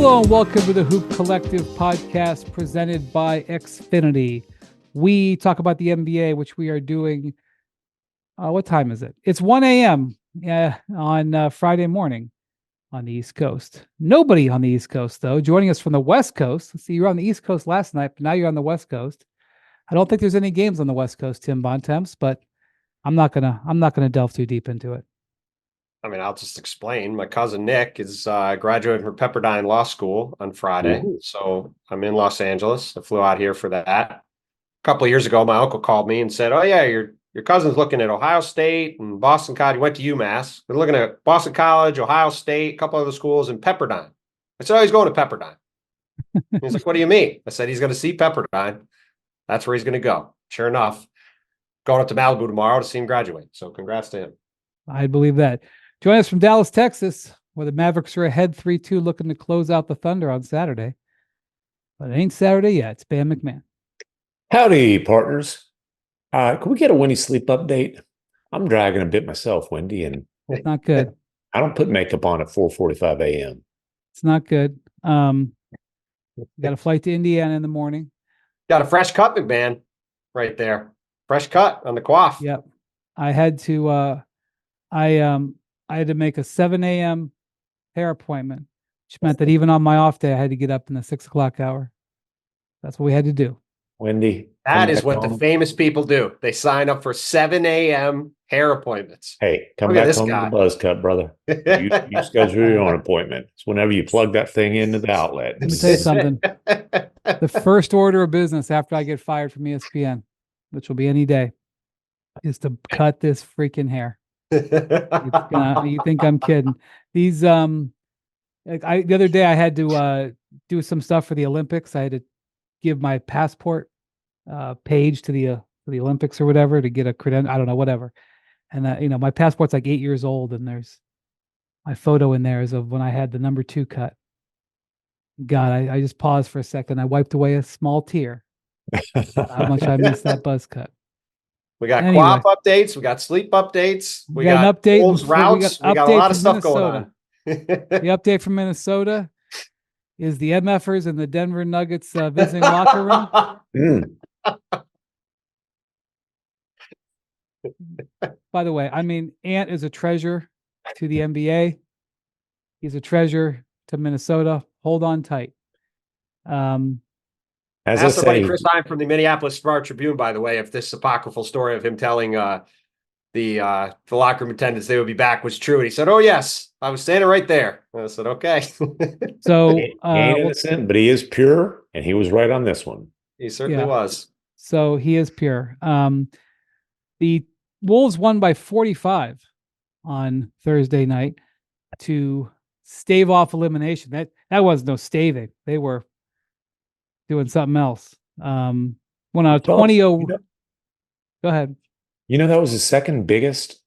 Hello and welcome to the Hoop Collective podcast presented by Xfinity. We talk about the NBA, which we are doing. What time is it? It's 1 a.m. On Friday morning on the East Coast. Nobody on the East Coast, though. Joining us from the West Coast. Let's see, you were on the East Coast last night, but now you're on the West Coast. I don't think there's any games on the West Coast, Tim Bontemps, but I'm not gonna delve too deep into it. I mean, I'll just explain. My cousin Nick is graduating from Pepperdine Law School on Friday. Ooh. So I'm in Los Angeles. I flew out here for that. A couple of years ago, my uncle called me and said, "Oh yeah, your cousin's looking at Ohio State and Boston College. He went to UMass. They're looking at Boston College, Ohio State, a couple other schools, and Pepperdine." I said, "Oh, he's going to Pepperdine." He's like, "What do you mean?" I said, "He's going to see Pepperdine. That's where he's going to go." Sure enough, going up to Malibu tomorrow to see him graduate. So congrats to him. I believe that. Join us from Dallas, Texas, where the Mavericks are ahead 3-2, looking to close out the Thunder on Saturday. But it ain't Saturday yet. It's Bam MacMahon. Howdy, partners. Can we get a Wendy sleep update? I'm dragging a bit myself, Wendy, and it's not good. I don't put makeup on at 4:45 a.m. It's not good. Got a flight to Indiana in the morning. Got a fresh cut, MacMahon, right there. Fresh cut on the coif. Yep. I had to. I had to make a 7 a.m. hair appointment, which meant that even on my off day, I had to get up in the 6 o'clock hour. That's what we had to do. Wendy. That is what the famous people do. They sign up for 7 a.m. hair appointments. Hey, come back home to the buzz cut, brother. You schedule your own appointment. It's whenever you plug that thing into the outlet. Let me tell you something. The first order of business after I get fired from ESPN, which will be any day, is to cut this freaking hair. You think I'm kidding? These the other day I had to do some stuff for the Olympics. I had to give my passport page to the Olympics or whatever to get a credential. I don't know, whatever. And my passport's like 8 years old, and there's my photo in there is of when I had the number 2 cut. God, I just paused for a second. I wiped away a small tear. How much I missed that buzz cut. We got coif updates. We got sleep updates. We got an update. Wolves routes. We got a lot of stuff going on. The update from Minnesota is the MFers and the Denver Nuggets visiting locker room. By the way, I mean, Ant is a treasure to the NBA. He's a treasure to Minnesota. Hold on tight. As I say, Chris Heim from the Minneapolis Star-Tribune, by the way, if this apocryphal story of him telling the locker room attendants they would be back was true. And he said, "Oh, yes, I was standing right there." And I said, "Okay." So he ain't innocent, but he is pure, and he was right on this one. He certainly was. So he is pure. The Wolves won by 45 on Thursday night to stave off elimination. That was no staving. They were doing something else. Went on a 20-0. Go ahead. You know, that was the second biggest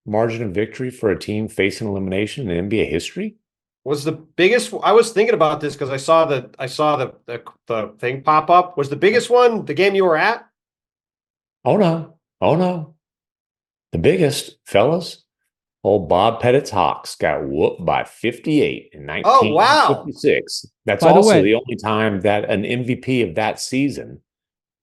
margin of victory for a team facing elimination in NBA history. Was the biggest? I was thinking about this because I saw the thing pop up. Was the biggest one the game you were at? Oh no. The biggest, fellas. Old Bob Pettit's Hawks got whooped by 58 in 1956. That's also the only time that an MVP of that season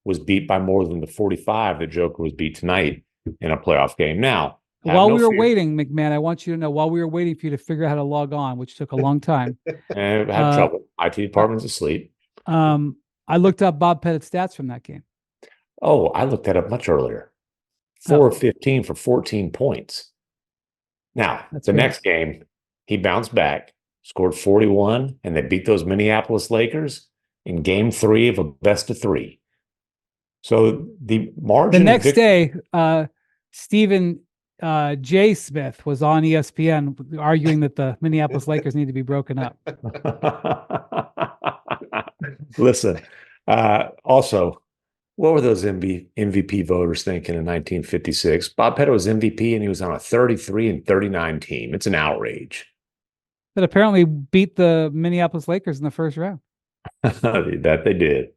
was beat by more than the 45 that Joker was beat tonight in a playoff game. Now, while we were waiting, MacMahon, I want you to know, while we were waiting for you to figure out how to log on, which took a long time. And I had trouble. IT department's asleep. I looked up Bob Pettit's stats from that game. Oh, I looked that up much earlier. 4 of 15 for 14 points. Now, next game, he bounced back, scored 41, and they beat those Minneapolis Lakers in game 3 of a best-of-3. So the margin. The next day, Stephen J. Smith was on ESPN arguing that the Minneapolis Lakers need to be broken up. Listen, also, what were those MVP voters thinking in 1956? Bob Pettit was MVP, and he was on a 33-39 team. It's an outrage. That apparently beat the Minneapolis Lakers in the first round. That they did.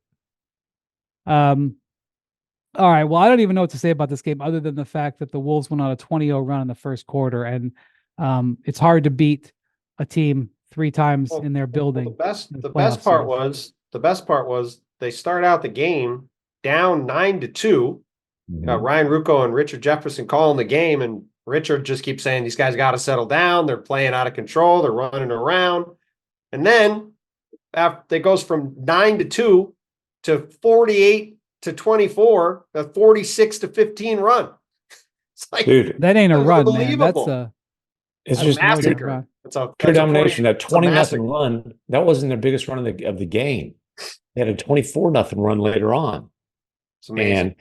All right. Well, I don't even know what to say about this game other than the fact that the Wolves went on a 20-0 run in the first quarter, and it's hard to beat a team 3 times Well, in their building. The best part was they start out the game down 9-2. Ryan Rucco and Richard Jefferson calling the game, and Richard just keeps saying these guys got to settle down. They're playing out of control. They're running around, and then after it goes from 9-2 to 48-24, a 46-15 run. It's like, dude, that ain't a run, man. It's just massacre. It's a pure domination. That 20-0 run, that wasn't their biggest run of the game. They had a 24-0 run later on. It's amazing.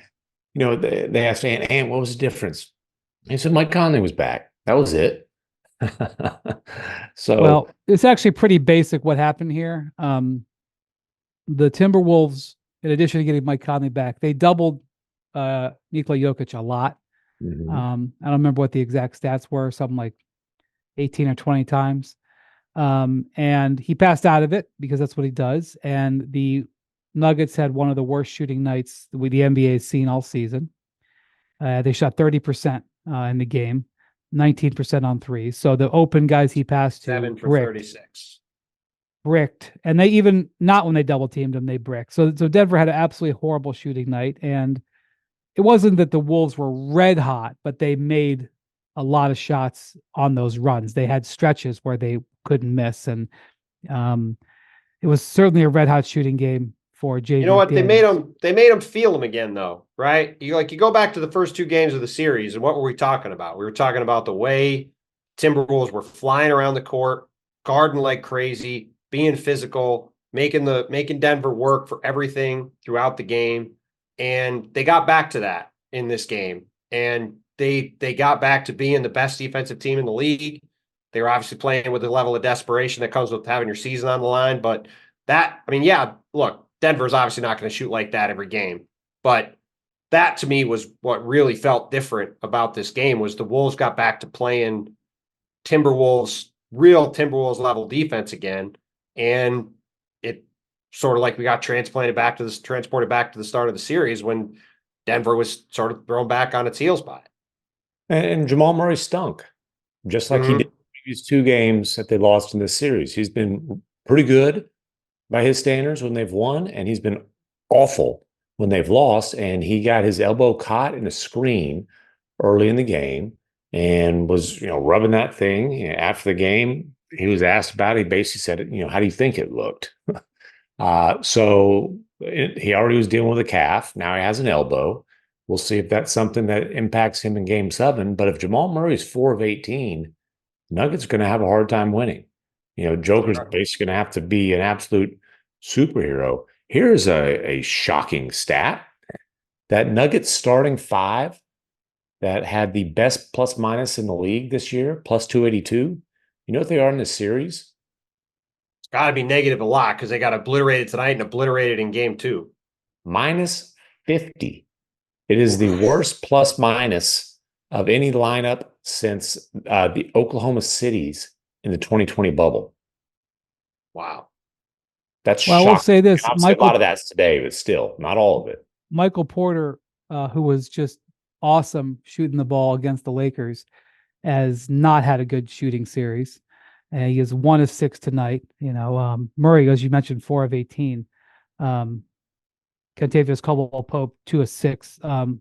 And they asked Ant, what was the difference? He said Mike Conley was back. That was it. Well, it's actually pretty basic what happened here. The Timberwolves, in addition to getting Mike Conley back, they doubled Nikola Jokic a lot. I don't remember what the exact stats were, something like 18 or 20 times. And he passed out of it because that's what he does. And the Nuggets had one of the worst shooting nights the NBA has seen all season. They shot 30% in the game, 19% on threes. So the open guys he passed to 7 for 36. Bricked. And they even, not when they double teamed him, they bricked. So Denver had an absolutely horrible shooting night. And it wasn't that the Wolves were red hot, but they made a lot of shots on those runs. They had stretches where they couldn't miss. And it was certainly a red hot shooting game for Jaden. You know what? They made them feel them again, though, right? You go back to the first 2 games of the series, and what were we talking about? We were talking about the way Timberwolves were flying around the court, guarding like crazy, being physical, making Denver work for everything throughout the game. And they got back to that in this game. And they got back to being the best defensive team in the league. They were obviously playing with a level of desperation that comes with having your season on the line. But look, Denver's obviously not going to shoot like that every game. But that, to me, was what really felt different about this game, was the Wolves got back to playing real Timberwolves level defense again. And it sort of like we got transported back to the start of the series when Denver was sort of thrown back on its heels by it. And Jamal Murray stunk, just like he did in the previous 2 games that they lost in this series. He's been pretty good by his standards when they've won, and he's been awful when they've lost. And he got his elbow caught in a screen early in the game and was, rubbing that thing. After the game, he was asked about it. He basically said, how do you think it looked? He already was dealing with a calf. Now he has an elbow. We'll see if that's something that impacts him in Game 7. But if Jamal Murray's 4 of 18, Nuggets are going to have a hard time winning. Joker's basically going to have to be an absolute superhero. Here's a shocking stat. That Nuggets starting 5 that had the best plus minus in the league this year, plus 282. You know what they are in this series? It's got to be negative a lot because they got obliterated tonight and obliterated in Game 2. Minus 50. It is the worst plus minus of any lineup since the Oklahoma Cities in the 2020 bubble. Wow. That's shocking. I will say this. A lot of that's today, but still, not all of it. Michael Porter, who was just awesome shooting the ball against the Lakers, has not had a good shooting series. He is 1 of 6 tonight. Murray, as you mentioned, 4 of 18. Kentavious Caldwell-Pope, 2 of 6. And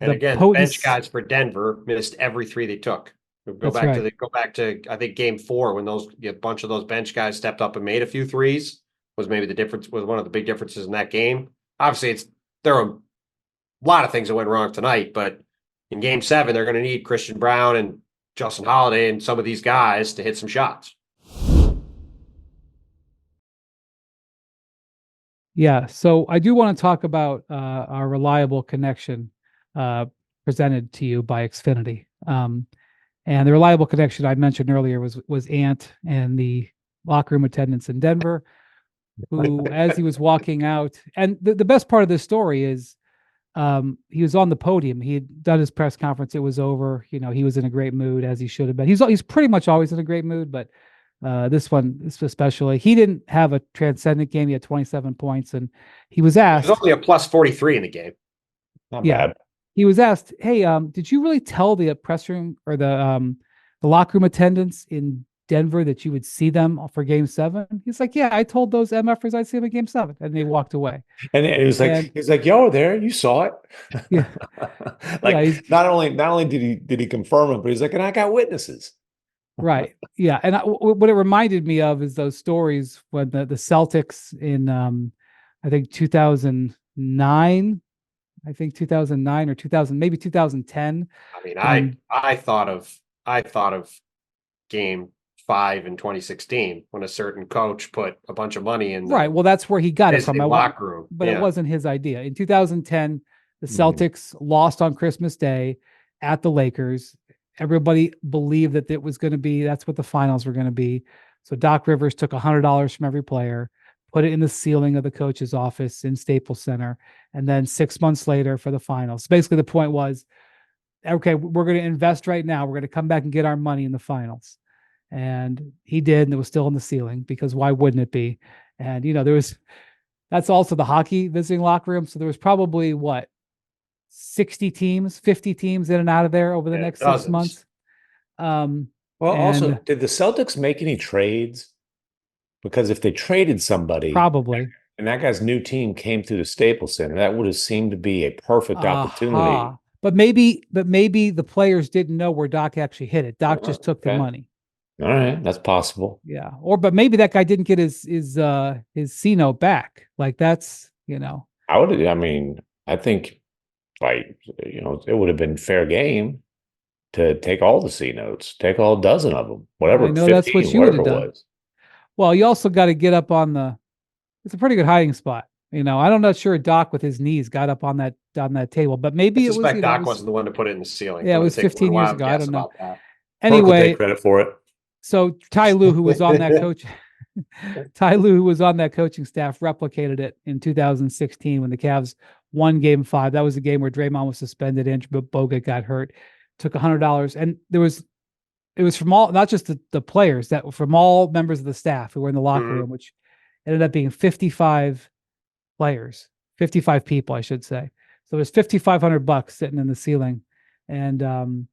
again, bench guys for Denver missed every 3 they took. Go back to I think Game 4 when a bunch of those bench guys stepped up and made a few threes was maybe the difference, was one of the big differences in that game. Obviously, there are a lot of things that went wrong tonight, but in Game 7 they're going to need Christian Brown and Justin Holiday and some of these guys to hit some shots. Yeah, so I do want to talk about our reliable connection presented to you by Xfinity. And the reliable connection I mentioned earlier was Ant and the locker room attendants in Denver, who, as he was walking out, and the best part of this story is he was on the podium. He had done his press conference. It was over. He was in a great mood, as he should have been. He's pretty much always in a great mood, but this one especially. He didn't have a transcendent game. He had 27 points, and he was asked. It was only a plus 43 in the game. Not bad. He was asked, "Hey, did you really tell the press room or the locker room attendants in Denver that you would see them for Game 7? He's like, yeah, I told those MFers I'd see them in Game 7, and they walked away. And it was like, he's like, y'all were there, you saw it. Yeah, like yeah, not only did he confirm it, but he's like, and I got witnesses. Right. Yeah. And what it reminded me of is those stories when the Celtics in, I think 2009, or 2000, maybe 2010. I mean, I thought of Game 5 in 2016 when a certain coach put a bunch of money in. Right. Well, that's where he got it from. Locker room. But it wasn't his idea. In 2010, the Celtics lost on Christmas Day at the Lakers. Everybody believed that it was going to be, that's what the finals were going to be. So Doc Rivers took $100 from every player, put it in the ceiling of the coach's office in Staples Center. And then 6 months later for the finals. Basically, the point was, okay, we're going to invest right now. We're going to come back and get our money in the finals. And he did, and it was still in the ceiling because why wouldn't it be? And, that's also the hockey visiting locker room. So there was probably 60 teams, 50 teams in and out of there over the next 6 months. Also, did the Celtics make any trades? Because if they traded somebody, probably, and that guy's new team came through the Staples Center, that would have seemed to be a perfect opportunity. But maybe the players didn't know where Doc actually hit it. Doc just took the money. All right, that's possible. Yeah, but maybe that guy didn't get his C note back. Like that's I think. It would have been fair game to take all the C notes, take all a dozen of them, whatever. I know 15, that's what you would have done. Well, you also got to get up on it's a pretty good hiding spot. I'm not sure Doc with his knees got up on that table, but maybe it was. Doc wasn't the one to put it in the ceiling. Yeah, it was 15 years ago. I don't know. Anyway, take credit for it. So Ty Lue, who was on that coach, who was on that coaching staff, replicated it in 2016 when the Cavs won Game 5. That was a game where Draymond was suspended. Andrew Bogut got hurt. Took $100, and it was from all, not just the players, that from all members of the staff who were in the locker room, which ended up being 55 players, 55 people, I should say. So it was $5,500 sitting in the ceiling, and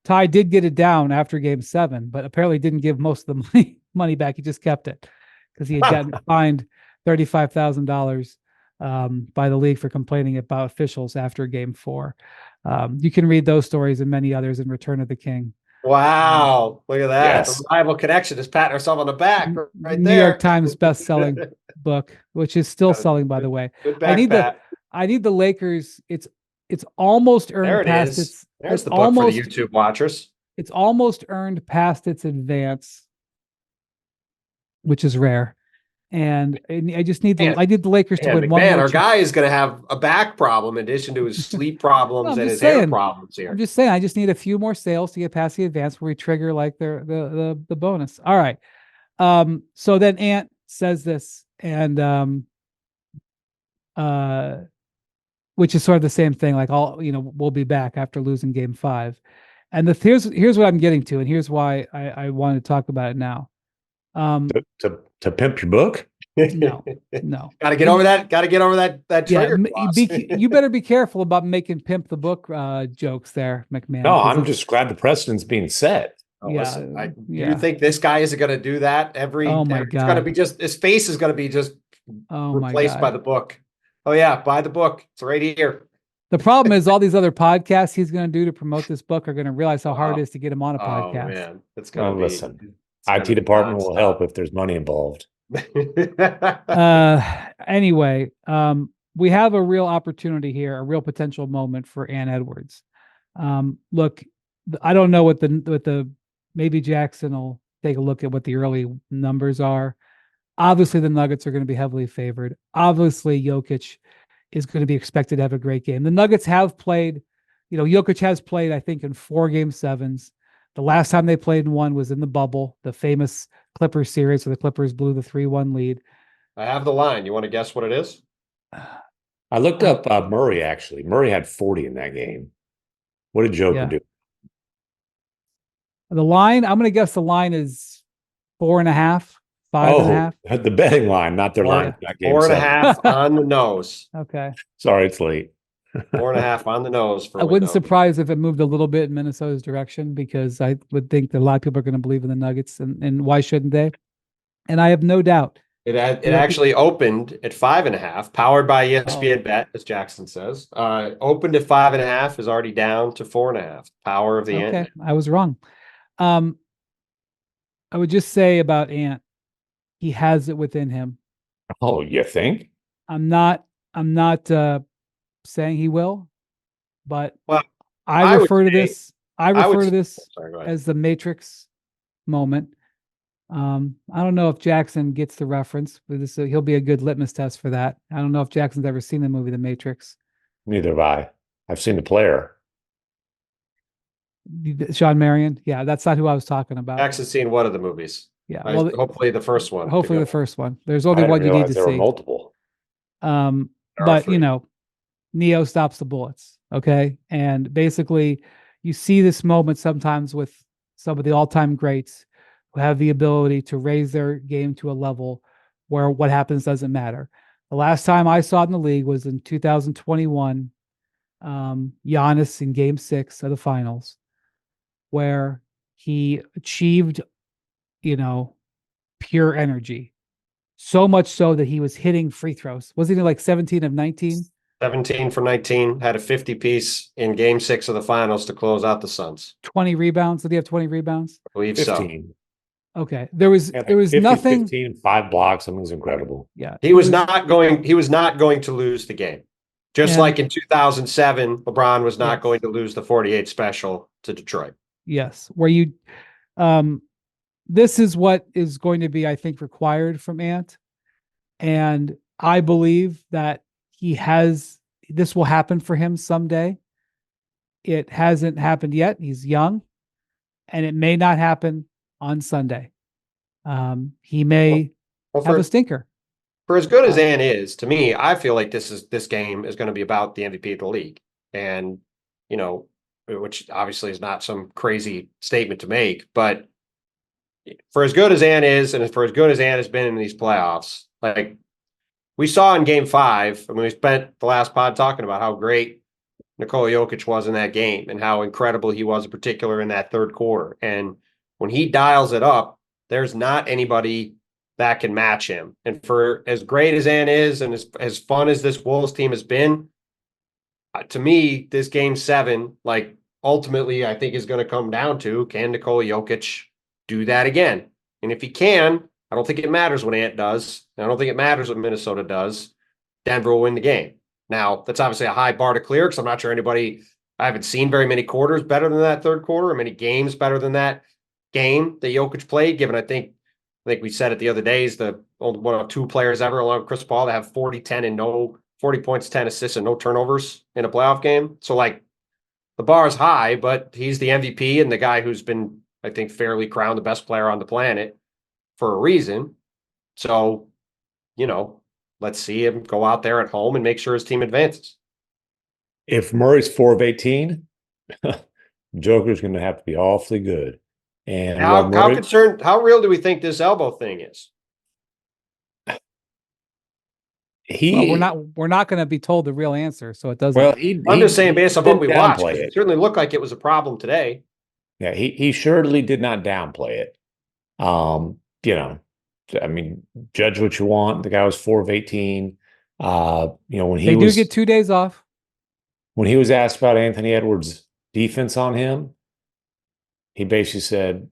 Ty did get it down after Game 7, but apparently didn't give most of the money back. He just kept it because he had gotten fined $35,000 by the league for complaining about officials after Game 4. You can read those stories and many others in Return of the King. Wow, look at that. Yes. The Reliable Connection is patting herself on the back right there. New York Times best-selling book, which is still selling, by the way. Good back, I need the Lakers. It's almost earned there it past is. its. There's the book for the YouTube watchers. It's almost earned past its advance, which is rare. And I just need I need the Lakers to win one more. Our guy is going to have a back problem in addition to his sleep problems and his hair problems here. I'm just saying, I just need a few more sales to get past the advance where we trigger like the bonus. All right. So then Ant says this, and which is sort of the same thing. Like we'll be back after losing Game 5, and here's what I'm getting to, and here's why I wanted to talk about it now. To pimp your book? No. Got to get over that. Got to get over that trigger. You better be careful about making pimp the book jokes there, MacMahon. No, I'm just glad the precedent's being set. Oh, yeah, listen, you think this guy isn't going to do that every? Oh my God! It's going to be just his face is going to be just replaced by the book. Oh yeah, buy the book. It's right here. The problem is all these other podcasts he's going to do to promote this book are going to realize how hard it is to get him on a podcast. Oh man, it's going to be. Listen. IT department will help if there's money involved. Anyway, we have a real opportunity here, a real potential moment for Ant Edwards. Look, I don't know what the maybe Jackson will take a look at what the early numbers are. Obviously, the Nuggets are going to be heavily favored. Obviously, Jokic is going to be expected to have a great game. The Nuggets have played, Jokic has played, I think, in 4 Game 7s. The last time they played in one was in the bubble, the famous Clippers series, where the Clippers blew the 3-1 lead. I have the line. You want to guess what it is? I looked up Murray, actually. Murray had 40 in that game. What did Joker do? The line, I'm going to guess the line is 4.5, 5.5. The betting line, not their line. 4.5 on the nose. Okay. Sorry, it's late. 4.5 on the nose for I wouldn't Windhorst. surprise if it moved a little bit in Minnesota's direction, because I would think that a lot of people are going to believe in the Nuggets, and why shouldn't they? And I have no doubt. It actually opened at 5.5, powered by ESPN Bet, as Jackson says. Opened at 5.5, is already down to 4.5. Power of the Okay, Ant. I was wrong. I would just say about Ant, he has it within him. Oh, you think? I'm not saying he will, but Well, I refer to this sorry, go ahead. as the Matrix moment. I don't know if Jackson gets the reference, but he'll be a good litmus test for that. I don't know if Jackson's ever seen the movie The Matrix. Neither have I. I've seen the player. Sean Marion. Yeah, that's not who I was talking about. Jackson's seen one of the movies. Yeah, well, hopefully the first one. hopefully the first one. There's I only didn't one you need realize to there were see. multiple. But three. Neo stops the bullets. Okay. And basically you see this moment sometimes with some of the all-time greats who have the ability to raise their game to a level where what happens doesn't matter. The last time I saw it in the league was in 2021, Giannis in game 6 of the finals, where he achieved, pure energy. So much so that he was hitting free throws. Wasn't he like 17 of 19? 17 for 19, had a 50-piece in game 6 of the finals to close out the Suns. 20 rebounds. Did he have 20 rebounds? I believe 15. so. Okay. There was 50, nothing. 15, 5 blocks. Something's incredible. Yeah. He was not going to lose the game. Just like in 2007, LeBron was not going to lose the 48 special to Detroit. Yes. Where this is what is going to be, I think, required from Ant. And I believe that this will happen for him someday. It hasn't happened yet. He's young, and it may not happen on Sunday. He may have a stinker. For as good as Ant is, to me, I feel like this game is going to be about the MVP of the league. And, which obviously is not some crazy statement to make, but for as good as Ant is, and for as good as Ant has been in these playoffs, like we saw in game 5, I mean, we spent the last pod talking about how great Nikola Jokic was in that game and how incredible he was in particular in that third quarter. And when he dials it up, there's not anybody that can match him. And for as great as Ant is and as fun as this Wolves team has been, to me, this game 7, like ultimately, I think is going to come down to, can Nikola Jokic do that again? And if he can, I don't think it matters what Ant does. I don't think it matters what Minnesota does. Denver will win the game. Now, that's obviously a high bar to clear because I'm not sure I haven't seen very many quarters better than that third quarter or many games better than that game that Jokic played, given I think we said it the other day, is the only one of 2 players ever along with Chris Paul to have 40, 10 and 40 points, 10 assists and no turnovers in a playoff game. So like the bar is high, but he's the MVP and the guy who's been, I think, fairly crowned the best player on the planet for a reason. So, let's see him go out there at home and make sure his team advances. If Murray's 4 of 18, Joker's going to have to be awfully good. And how real do we think this elbow thing is? We're not going to be told the real answer, so it doesn't. Well, I'm just saying, based on what we watched, it certainly looked like it was a problem today. Yeah, he surely did not downplay it. I mean, judge what you want. The guy was 4 of 18. When he do get 2 days off. When he was asked about Anthony Edwards' defense on him, he basically said,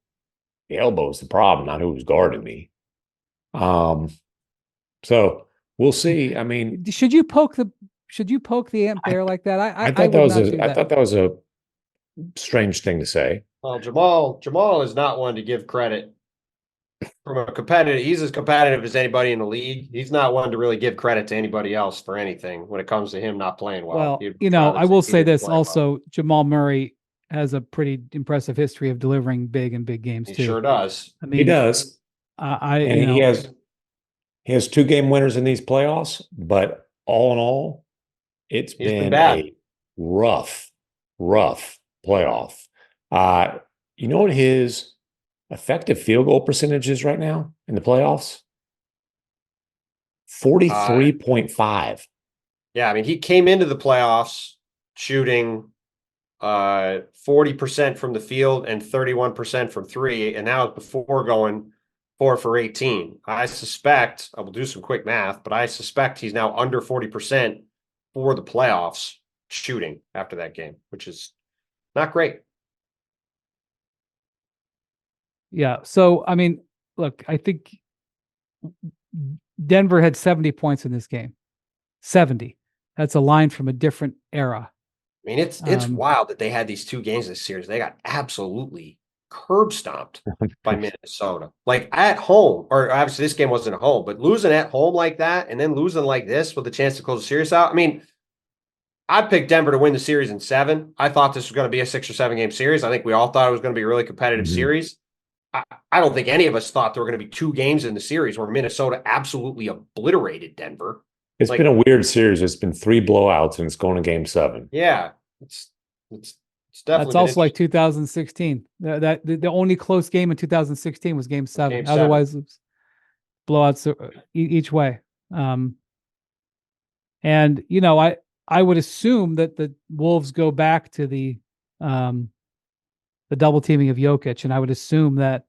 the elbow is the problem, not who was guarding me. So we'll see. I mean, should you poke the Ant Bear like that? I thought that was a strange thing to say. Well, Jamal is not one to give credit from a competitive. He's as competitive as anybody in the league. He's not one to really give credit to anybody else for anything when it comes to him not playing well. Well, I will say this also: well. Jamal Murray has a pretty impressive history of delivering big in big games too. He sure does. I mean, he does. He has 2 game winners in these playoffs, but all in all, it's been a rough playoff. You know what his effective field goal percentage is right now in the playoffs? 43.5. Yeah, I mean, he came into the playoffs shooting 40% from the field and 31% from three, and now before going 4 for 18. I suspect, I will do some quick math, but I suspect he's now under 40% for the playoffs shooting after that game, which is not great. Yeah. So, I mean, look, I think Denver had 70 points in this game. 70. That's a line from a different era. I mean, it's wild that they had these 2 games this series. They got absolutely curb stomped by Minnesota. Like at home, or obviously this game wasn't at home, but losing at home like that and then losing like this with a chance to close the series out. I mean, I picked Denver to win the series in 7. I thought this was going to be a 6 or 7 game series. I think we all thought it was going to be a really competitive series. I don't think any of us thought there were going to be 2 games in the series where Minnesota absolutely obliterated Denver. It's been a weird series. It's been 3 blowouts, and it's going to game 7. Yeah, it's definitely. That's also like 2016. That the only close game in 2016 was game 7. Game 7. Otherwise, it's blowouts each way. And you know, I would assume that the Wolves go back to the double teaming of Jokic, and I would assume that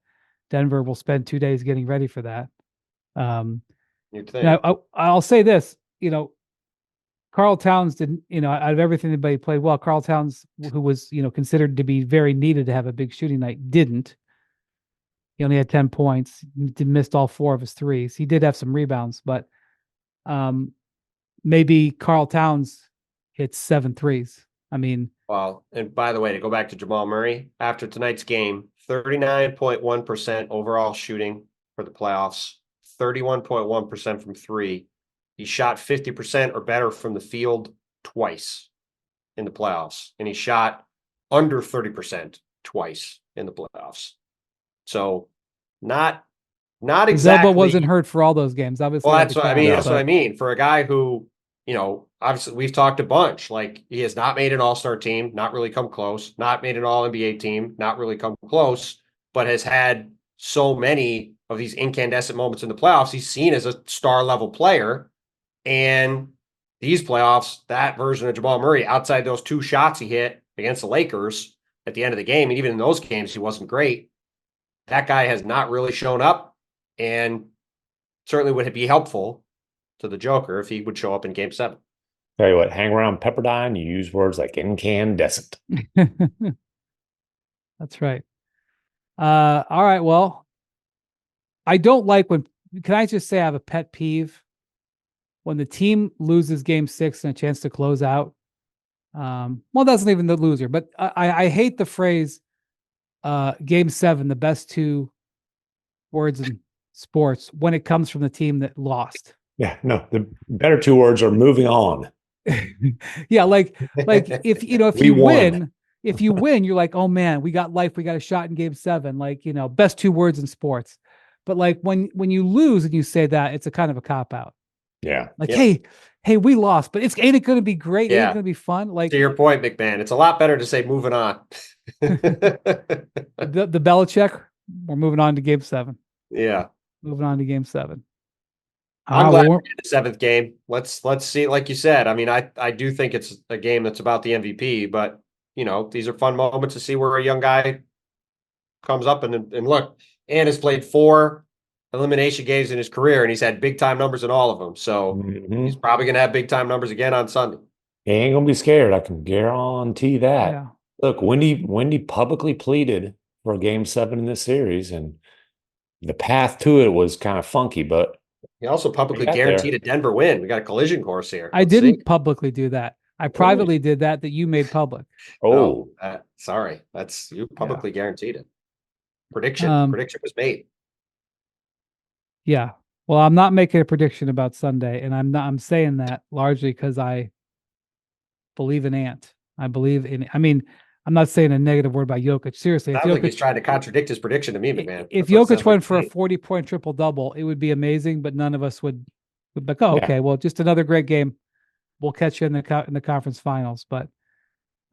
Denver will spend 2 days getting ready for that. You'd think. I'll say this, you know, Karl Towns didn't, you know, out of everything anybody played well, Karl Towns, who was, you know, considered to be very needed to have a big shooting night, didn't. He only had 10 points, missed all 4 of his threes. He did have some rebounds, but maybe Karl Towns hits 7 threes. I mean, well, and by the way, to go back to Jamal Murray, after tonight's game, 39.1% overall shooting for the playoffs, 31.1% from 3. He shot 50% or better from the field twice in the playoffs, and he shot under 30% twice in the playoffs. So not exactly. His elbow wasn't hurt for all those games, obviously. Well, that's what I mean. That's what I mean. For a guy who, you know, obviously we've talked a bunch. Like, he has not made an all-star team, not really come close, not made an all-NBA team, not really come close, but has had so many of these incandescent moments in the playoffs. He's seen as a star level player. And these playoffs, that version of Jamal Murray, outside those 2 shots he hit against the Lakers at the end of the game, and even in those games, he wasn't great. That guy has not really shown up, and certainly would be helpful to the Joker if he would show up in game 7. Tell you what, hang around Pepperdine, you use words like incandescent. That's right. All right. Well, I don't like when, can I just say I have a pet peeve? When the team loses game 6 and a chance to close out. Well, that's not even the loser, but I hate the phrase game 7, the best 2 words in sports, when it comes from the team that lost. Yeah, no, the better 2 words are moving on. Yeah, like if you know, if you win, you're like, oh man, we got life, we got a shot in game 7. Like, you know, best 2 words in sports. But like when you lose and you say that, it's a kind of a cop out. Yeah. Like, hey, we lost, but ain't it going to be great? Yeah. Ain't it going to be fun? Like, to your point, MacMahon, it's a lot better to say moving on. the Belichick, we're moving on to game 7. Yeah. Moving on to game 7. I'm glad we're in the 7th game. Let's see. Like you said, I mean, I do think it's a game that's about the MVP, but you know, these are fun moments to see where a young guy comes up and look, and has played 4 elimination games in his career, and he's had big time numbers in all of them. So he's probably going to have big time numbers again on Sunday. He ain't going to be scared. I can guarantee that. Yeah. Look, Wendy publicly pleaded for game 7 in this series, and the path to it was kind of funky, but he also publicly guaranteed a Denver win. We got a collision course here. I didn't publicly do that. I privately did that you made public. Oh, sorry. That's you publicly guaranteed it. Prediction was made. Yeah. Well, I'm not making a prediction about Sunday, and I'm saying that largely because I believe in Ant. I mean, I'm not saying a negative word about Jokic. Seriously. Sounds like he's trying to contradict his prediction to me, man. If Jokic went for a 40-point triple-double, it would be amazing, but none of us would be like, oh, okay, well, just another great game. We'll catch you in the conference finals. But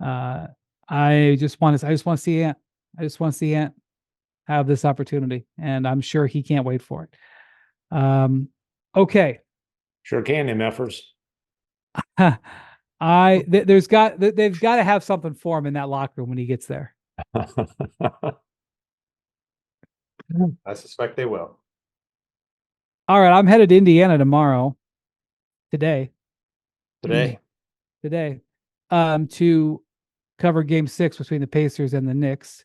I just want to see Ant. I just want to see Ant have this opportunity, and I'm sure he can't wait for it. Okay. Sure can, MFers. they've got to have something for him in that locker room when he gets there. I suspect they will. All right, I'm headed to Indiana tomorrow. Today. To cover Game 6 between the Pacers and the Knicks.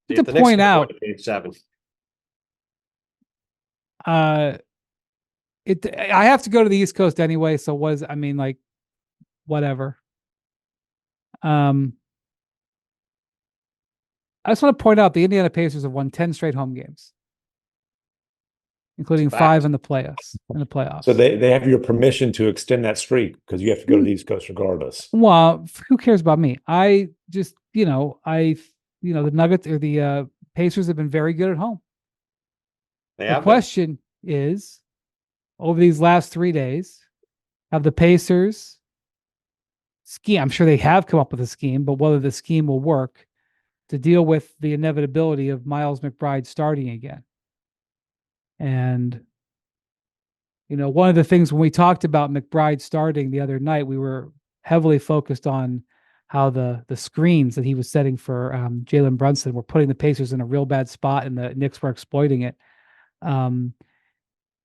To point out, Game 7. I have to go to the East Coast anyway, so whatever. I just want to point out the Indiana Pacers have won 10 straight home games, including 5 in the playoffs. So they have your permission to extend that streak because you have to go to the East Coast regardless. Well, who cares about me? I just, the Nuggets or the Pacers have been very good at home. The question is, over these last 3 days, have the Pacers scheme? I'm sure they have come up with a scheme, but whether the scheme will work to deal with the inevitability of Miles McBride starting again. And, one of the things when we talked about McBride starting the other night, we were heavily focused on how the screens that he was setting for Jalen Brunson were putting the Pacers in a real bad spot, and the Knicks were exploiting it.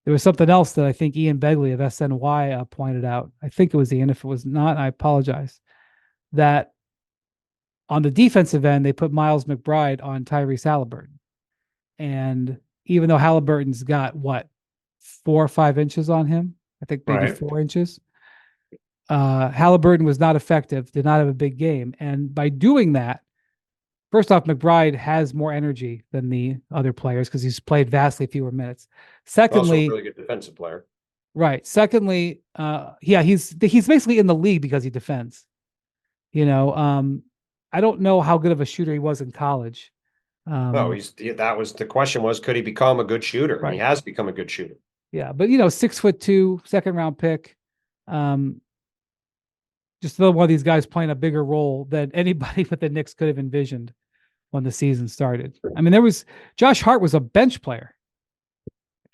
There was something else that I think Ian Begley of SNY pointed out. I think it was Ian. If it was not, I apologize. That on the defensive end, they put Miles McBride on Tyrese Halliburton. And even though Halliburton's got 4 or 5 inches on him, I think maybe 4 inches, Halliburton was not effective, did not have a big game. And by doing that, first off, McBride has more energy than the other players because he's played vastly fewer minutes. Secondly, also a really good defensive player. Right. Secondly, he's basically in the league because he defends. I don't know how good of a shooter he was in college. The question was, could he become a good shooter? Right. And he has become a good shooter. Yeah, but 6'2", second-round pick. Just another one of these guys playing a bigger role than anybody with the Knicks could have envisioned when the season started. I mean, Josh Hart was a bench player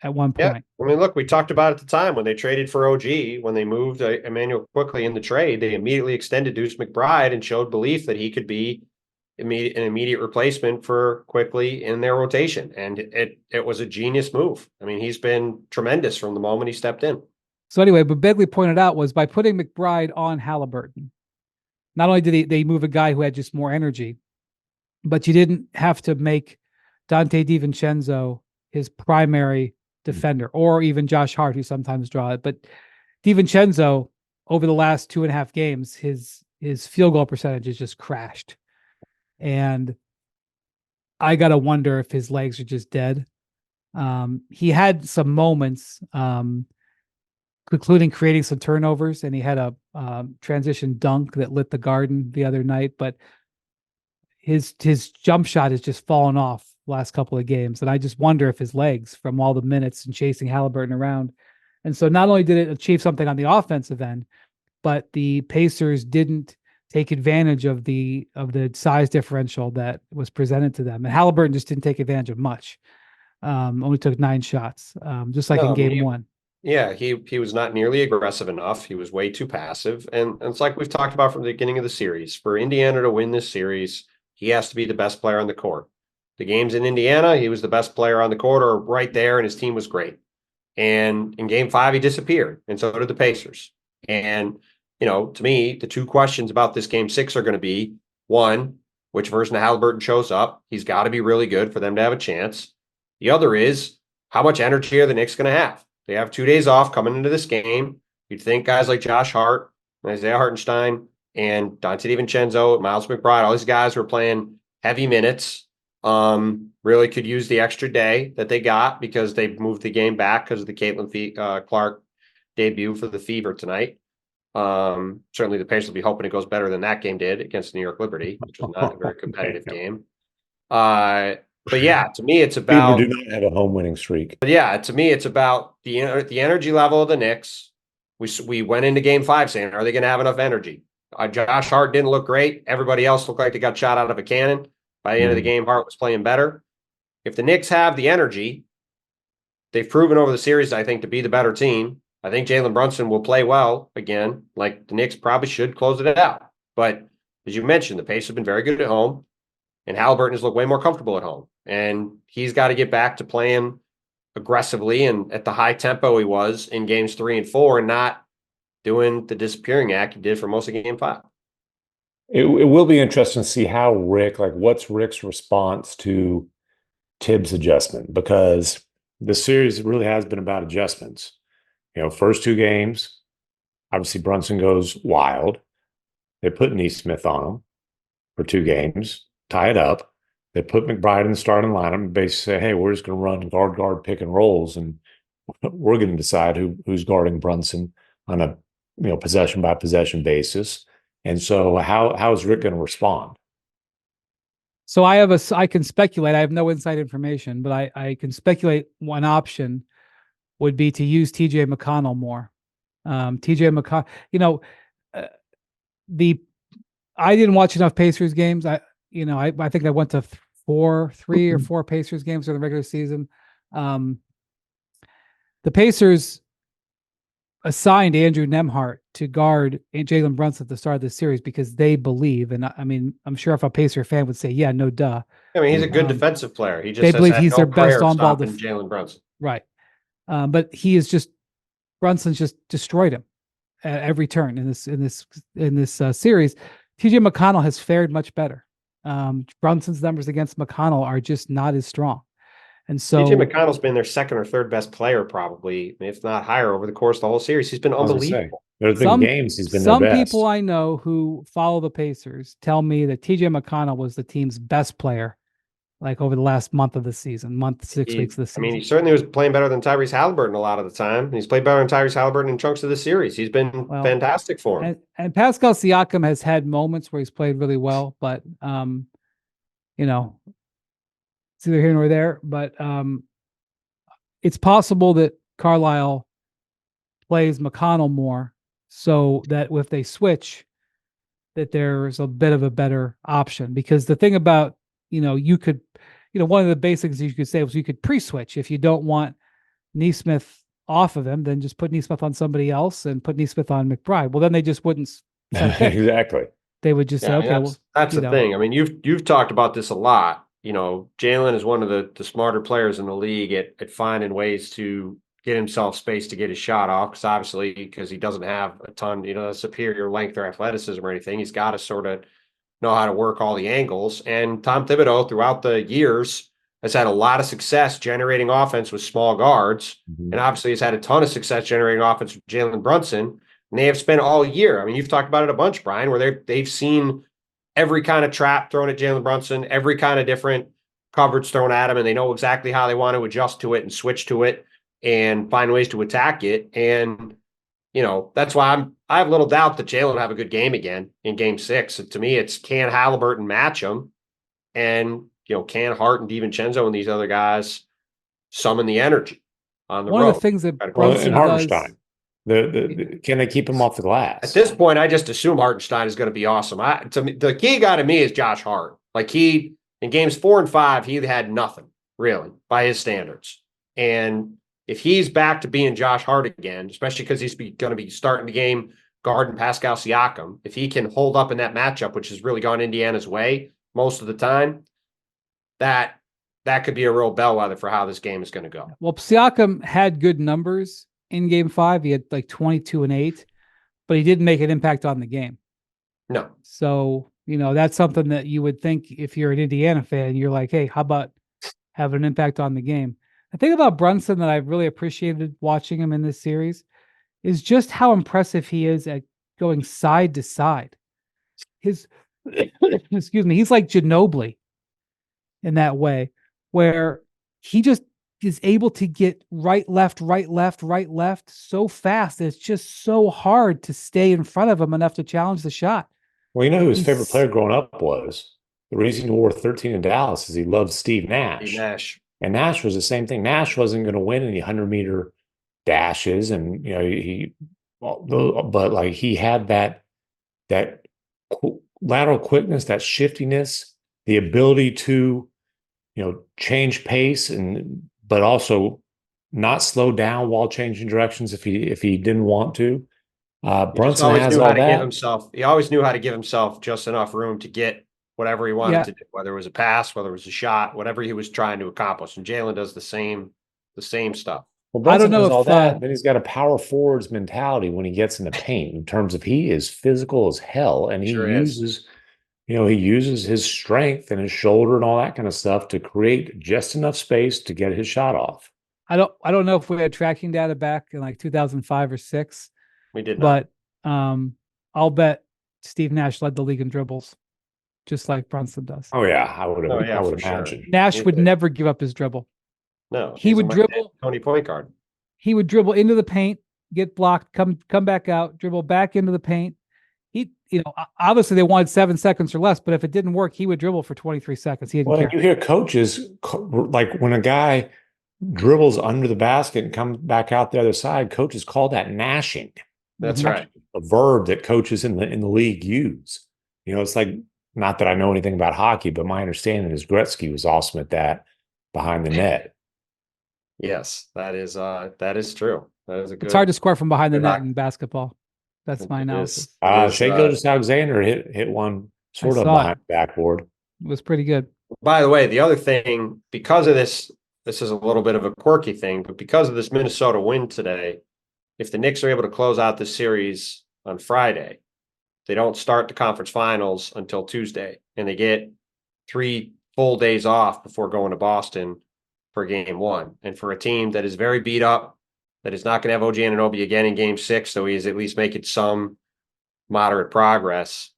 at one point. Yeah. I mean, look, we talked about at the time when they traded for OG, when they moved Emmanuel Quickley in the trade, they immediately extended Deuce McBride and showed belief that he could be an immediate replacement for Quickley in their rotation. And it was a genius move. I mean, he's been tremendous from the moment he stepped in. So anyway, but Begley pointed out was by putting McBride on Halliburton, not only did they move a guy who had just more energy, but you didn't have to make Dante DiVincenzo his primary defender, or even Josh Hart, who sometimes draw it. But DiVincenzo, over the last 2.5 games, his field goal percentage has just crashed. And I got to wonder if his legs are just dead. He had some moments, including creating some turnovers, and he had a transition dunk that lit the garden the other night. But his jump shot has just fallen off the last couple of games, and I just wonder if his legs, from all the minutes and chasing Halliburton around, and so not only did it achieve something on the offensive end, but the Pacers didn't take advantage of the size differential that was presented to them, and Halliburton just didn't take advantage of much. Only took 9 shots, just like in game 1. Yeah, he was not nearly aggressive enough. He was way too passive. And it's like we've talked about from the beginning of the series. For Indiana to win this series, he has to be the best player on the court. The games in Indiana, he was the best player on the court or right there, and his team was great. And in game 5, he disappeared, and so did the Pacers. And, to me, the 2 questions about this game 6 are going to be, 1, which version of Halliburton shows up? He's got to be really good for them to have a chance. The other is, how much energy are the Knicks going to have? They have 2 days off coming into this game. You'd think guys like Josh Hart, Isaiah Hartenstein, and Dante DiVincenzo, Miles McBride, all these guys who are playing heavy minutes, really could use the extra day that they got because they moved the game back because of the Caitlin Clark debut for the Fever tonight. Certainly the Pacers will be hoping it goes better than that game did against the New York Liberty, which was not a very competitive game. But yeah, to me, it's about. People do not have a home winning streak. But yeah, to me, it's about the energy level of the Knicks. We went into game 5 saying, are they going to have enough energy? Josh Hart didn't look great. Everybody else looked like they got shot out of a cannon. By the end of the game, Hart was playing better. If the Knicks have the energy, they've proven over the series, I think, to be the better team. I think Jalen Brunson will play well again. Like the Knicks probably should close it out. But as you mentioned, the Pacers have been very good at home, and Halliburton has looked way more comfortable at home. And he's got to get back to playing aggressively and at the high tempo he was in games 3 and 4 and not doing the disappearing act he did for most of game 5. It will be interesting to see how what's Rick's response to Tibbs' adjustment, because the series really has been about adjustments. First 2 games, obviously Brunson goes wild. They put Neesmith on him for 2 games, tie it up. They put McBride in the starting lineup and basically say, hey, we're just going to run guard pick and rolls, and we're going to decide who's guarding Brunson on a possession by possession basis. And so how is Rick going to respond? So I can speculate. I have no inside information, but I can speculate one option would be to use TJ McConnell more. TJ McConnell, I didn't watch enough Pacers games. I think I went to 3 or 4 Pacers games during the regular season. The Pacers assigned Andrew Nembhard to guard Jalen Brunson at the start of the series because they believe, and I mean, I'm sure if a Pacer fan would say, yeah, no duh. I mean, he's a good defensive player. He just they believe he's their best on-ball Jalen Brunson. Right. But Brunson's just destroyed him at every turn in this series. TJ McConnell has fared much better. Brunson's numbers against McConnell are just not as strong. And so TJ McConnell's been their second or third best player, probably, if not higher, over the course of the whole series. He's been unbelievable. There's been games he's been their best. Some people I know who follow the Pacers tell me that TJ McConnell was the team's best player, like over the last month of the season, 6 weeks of the season. I mean, he certainly was playing better than Tyrese Halliburton a lot of the time. He's played better than Tyrese Halliburton in chunks of the series. He's been fantastic for him. And Pascal Siakam has had moments where he's played really well, but it's either here nor there, but it's possible that Carlisle plays McConnell more so that if they switch, that there's a bit of a better option. Because the thing about, you could, one of the basics you could say was you could pre-switch. If you don't want Neesmith off of him, then just put Neesmith on somebody else and put Neesmith on McBride. Well, then they just wouldn't. Exactly. They would just say, okay, that's the thing. I mean, you've talked about this a lot. Jalen is one of the smarter players in the league at finding ways to get himself space to get his shot off. Because he doesn't have a ton, superior length or athleticism or anything. He's got to sort of know how to work all the angles. And Tom Thibodeau, throughout the years, has had a lot of success generating offense with small guards, and obviously has had a ton of success generating offense with Jalen Brunson. And they have spent all year. I mean, you've talked about it a bunch, Brian, where they've seen every kind of trap thrown at Jalen Brunson, every kind of different coverage thrown at him, and they know exactly how they want to adjust to it and switch to it and find ways to attack it. And, that's why I have little doubt that Jalen will have a good game again in game 6. To me, it's can Halliburton match him, and, can Hart and DiVincenzo and these other guys summon the energy on the road. One of the things that Brunson Hartenstein. Can they keep him off the glass? At this point, I just assume Hartenstein is going to be awesome. The key guy to me is Josh Hart. Like in games 4 and 5, he had nothing really by his standards. And if he's back to being Josh Hart again, especially because he's going to be starting the game guarding Pascal Siakam, if he can hold up in that matchup, which has really gone Indiana's way most of the time, that could be a real bellwether for how this game is going to go. Well, Siakam had good numbers in game 5. He had like 22 and 8, but he didn't make an impact on the game. No. So, that's something that you would think if you're an Indiana fan, you're like, hey, how about having an impact on the game? The thing about Brunson that I've really appreciated watching him in this series is just how impressive he is at going side to side. He's like Ginobili in that way, where he just is able to get right, left so fast that it's just so hard to stay in front of him enough to challenge the shot. Well, who his favorite player growing up was? The reason he wore 13 in Dallas is he loved Steve Nash. And Nash was the same thing. Nash wasn't going to win any 100-meter dashes, and but like he had that lateral quickness, that shiftiness, the ability to change pace, but also not slow down while changing directions if he didn't want to. Brunson always has knew all how to that. give himself. He always knew how to give himself just enough room to get whatever he wanted to do, whether it was a pass, whether it was a shot, whatever he was trying to accomplish. And Jalen does the same stuff. Well, Brunson I don't know does all if that. Then he's got a power forwards mentality when he gets in the paint, in terms of he is physical as hell, and he uses his strength and his shoulder and all that kind of stuff to create just enough space to get his shot off. I don't know if we had tracking data back in like 2005 or 6. We did not. But I'll bet Steve Nash led the league in dribbles, just like Brunson does. Oh yeah, I would imagine. Sure. Nash would never give up his dribble. No, he would dribble. Tony point guard. He would dribble into the paint, get blocked, come back out, dribble back into the paint. He, obviously they wanted 7 seconds or less, but if it didn't work, he would dribble for 23 seconds. He didn't care. You hear coaches like when a guy dribbles under the basket and comes back out the other side, coaches call that nashing. That's right. A verb that coaches in the league use. It's like, not that I know anything about hockey, but my understanding is Gretzky was awesome at that behind the net. Yes, that is true. That is a good. It's hard to score from behind the net in basketball. That's my analysis. Shea Gilgeous-Alexander hit one sort of behind the backboard. It was pretty good. By the way, the other thing, because of this is a little bit of a quirky thing, but because of this Minnesota win today, if the Knicks are able to close out this series on Friday, they don't start the conference finals until Tuesday, and they get 3 full days off before going to Boston for game 1. And for a team that is very beat up, that is not going to have OG Anunoby again in game 6, so he's at least making some moderate progress,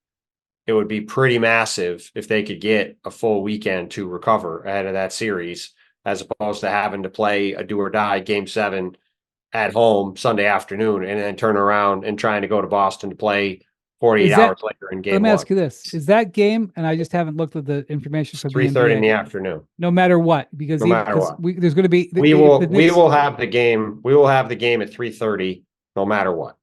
it would be pretty massive if they could get a full weekend to recover ahead of that series, as opposed to having to play a do or die game 7 at home Sunday afternoon and then turn around and trying to go to Boston to play 48 hours later in game 1. Let me ask you this. Is that game, and I just haven't looked at the information for 3:30 in the afternoon. No matter what, because there's going to be we will have the game. We will have the game at 3:30 no matter what.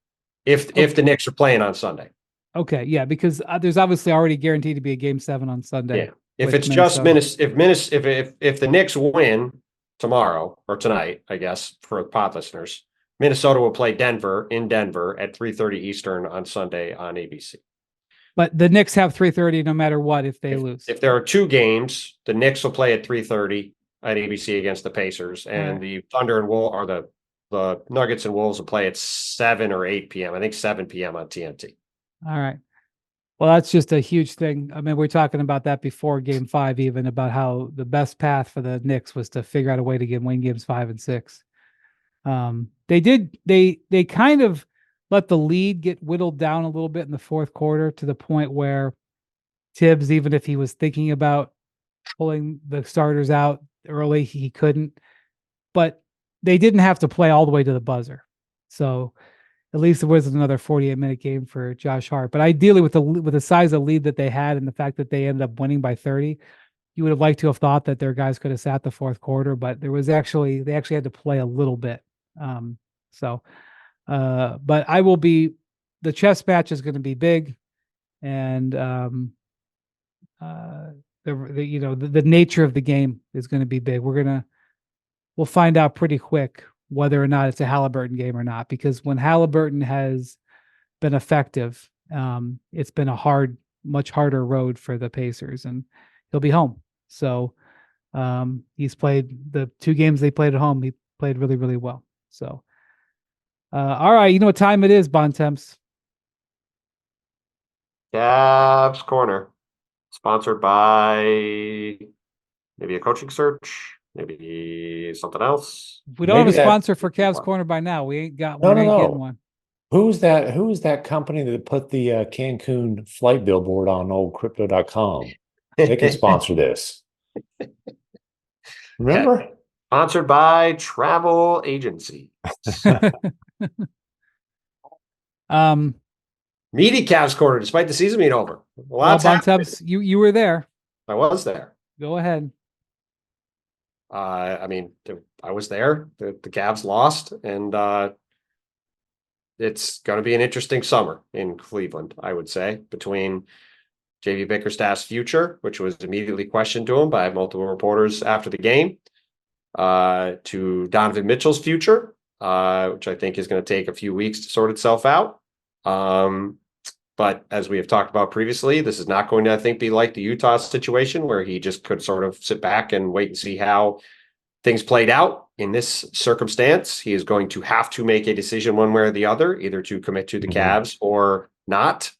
If the Knicks are playing on Sunday. Okay, yeah, because there's obviously already guaranteed to be a game 7 on Sunday. Yeah. If it's just if the Knicks win tomorrow or tonight, I guess for pod listeners, Minnesota will play Denver in Denver at 3:30 Eastern on Sunday on ABC. But the Knicks have 3:30 no matter what if they lose. If there are 2 games, the Knicks will play at 3:30 at ABC against the Pacers, and the Thunder and Wolves, or the Nuggets and Wolves will play at 7 or 8 p.m. I think 7 p.m. on TNT. All right. Well, that's just a huge thing. I mean, we're talking about that before game 5, even about how the best path for the Knicks was to figure out a way to win games 5 and 6. They kind of let the lead get whittled down a little bit in the 4th quarter, to the point where Tibbs, even if he was thinking about pulling the starters out early, he couldn't. But they didn't have to play all the way to the buzzer. So at least it wasn't another 48-minute game for Josh Hart. But ideally, with the size of lead that they had and the fact that they ended up winning by 30, you would have liked to have thought that their guys could have sat the 4th quarter. But they actually had to play a little bit. But the chess match is going to be big, and the nature of the game is going to be big. We'll find out pretty quick whether or not it's a Halliburton game or not, because when Halliburton has been effective, it's been a much harder road for the Pacers, and he'll be home. So he's played the 2 games they played at home. He played really, really well. So, all right, you know what time it is, Bontemps? Cavs Corner, sponsored by maybe a coaching search, maybe something else. We don't have a sponsor for Cavs Corner by now. We ain't got one. No. Getting one. Who's that company that put the Cancun flight billboard on old crypto.com? They can sponsor this. Remember? Yeah. Sponsored by Travel Agency. Meaty Cavs Corner, despite the season being over. Bontemps, you were there. I was there. Go ahead. I was there. The Cavs lost, and it's going to be an interesting summer in Cleveland, I would say, between J.B. Bickerstaff's future, which was immediately questioned to him by multiple reporters after the game, to Donovan Mitchell's future, which I think is going to take a few weeks to sort itself out. But as we have talked about previously, this is not going to, I think, be like the Utah situation where he just could sort of sit back and wait and see how things played out. In this circumstance, he is going to have to make a decision one way or the other, either to commit to the Cavs or not.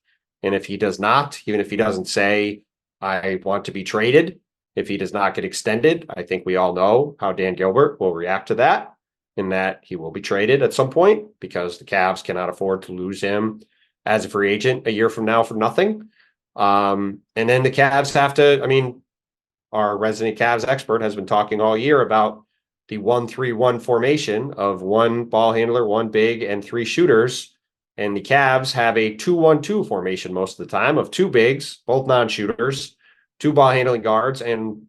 And if he does not, even if he doesn't say, I want to be traded, if he does not get extended, I think we all know how Dan Gilbert will react to that, in that he will be traded at some point because the Cavs cannot afford to lose him as a free agent a year from now for nothing. And then the Cavs have to, I mean, our resident Cavs expert has been talking all year about the 1-3-1 formation of one ball handler, one big, and three shooters. And the Cavs have a 2-1-2 formation most of the time of two bigs, both non-shooters, two ball handling guards, and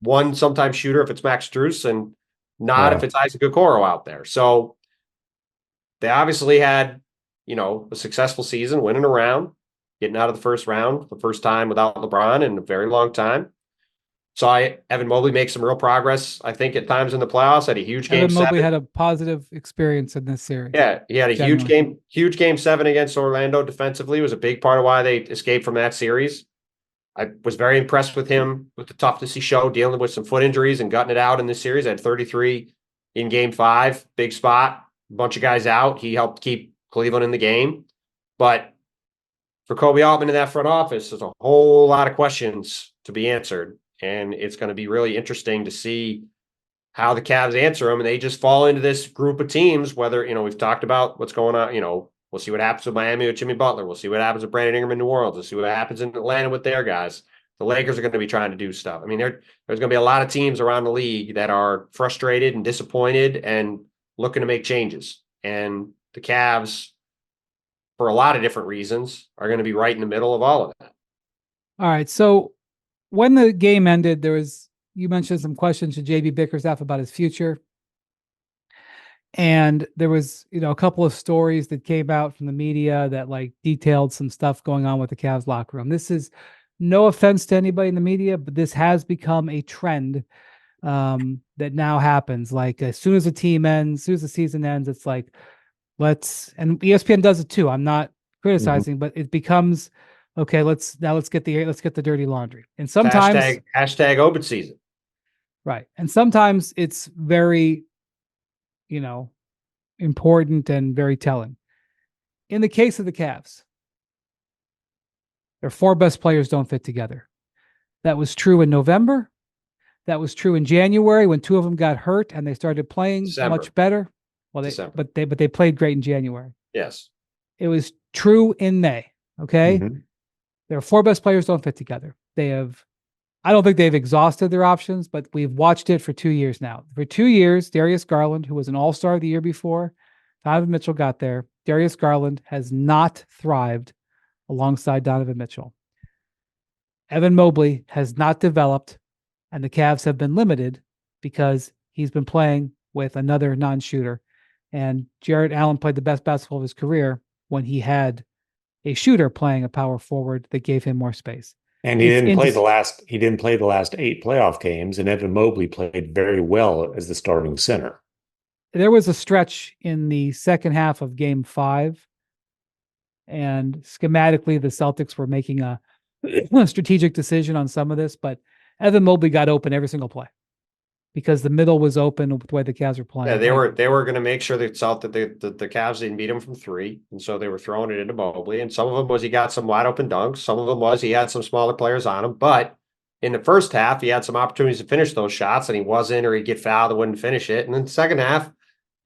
one sometimes shooter if it's Max Strus, and not if it's Isaac Okoro out there. So they obviously had, a successful season, winning a round, getting out of the first round, the first time without LeBron in a very long time. Saw Evan Mobley make some real progress, I think, at times in the playoffs. Had a huge game. Evan Mobley had a positive experience in this series. Yeah, he had a huge game 7 against Orlando defensively. It was a big part of why they escaped from that series. I was very impressed with him, with the toughness he showed, dealing with some foot injuries and gutting it out in this series. I had 33 in game 5, big spot, a bunch of guys out. He helped keep Cleveland in the game. But for Kobe Altman in that front office, there's a whole lot of questions to be answered. And it's going to be really interesting to see how the Cavs answer them. And they just fall into this group of teams, whether, we've talked about what's going on, we'll see what happens with Miami with Jimmy Butler. We'll see what happens with Brandon Ingram in New Orleans. We'll see what happens in Atlanta with their guys. The Lakers are going to be trying to do stuff. I mean, there's going to be a lot of teams around the league that are frustrated and disappointed and looking to make changes. And the Cavs, for a lot of different reasons, are going to be right in the middle of all of that. All right. So when the game ended, you mentioned some questions to JB Bickerstaff about his future. And there was, a couple of stories that came out from the media that detailed some stuff going on with the Cavs locker room. This is no offense to anybody in the media, but this has become a trend that now happens. As soon as a team ends, as soon as the season ends, it's and ESPN does it too. I'm not criticizing, but it becomes, okay, let's get the dirty laundry. And sometimes hashtag open season. Right. And sometimes it's very, important and very telling. In the case of the Cavs, their 4 best players don't fit together. That was true in November. That was true in January when 2 of them got hurt and they started playing much better. Well, they played great in January. Yes. It was true in May. Okay. Mm-hmm. Their 4 best players don't fit together. I don't think they've exhausted their options, but we've watched it for 2 years now. For 2 years, Darius Garland, who was an all-star the year before, Donovan Mitchell got there. Darius Garland has not thrived alongside Donovan Mitchell. Evan Mobley has not developed, and the Cavs have been limited because he's been playing with another non-shooter. And Jarrett Allen played the best basketball of his career when he had a shooter playing a power forward that gave him more space. And he didn't play the last 8 playoff games, and Evan Mobley played very well as the starting center. There was a stretch in the second half of game 5, and schematically the Celtics were making a strategic decision on some of this, but Evan Mobley got open every single play because the middle was open with the way the Cavs were playing. Yeah, they were going to make sure that the Cavs didn't beat him from 3, and so they were throwing it into Mobley. And some of them was he got some wide open dunks. Some of them was he had some smaller players on him. But in the first half, he had some opportunities to finish those shots, and he wasn't, or he'd get fouled and wouldn't finish it. And in the second half,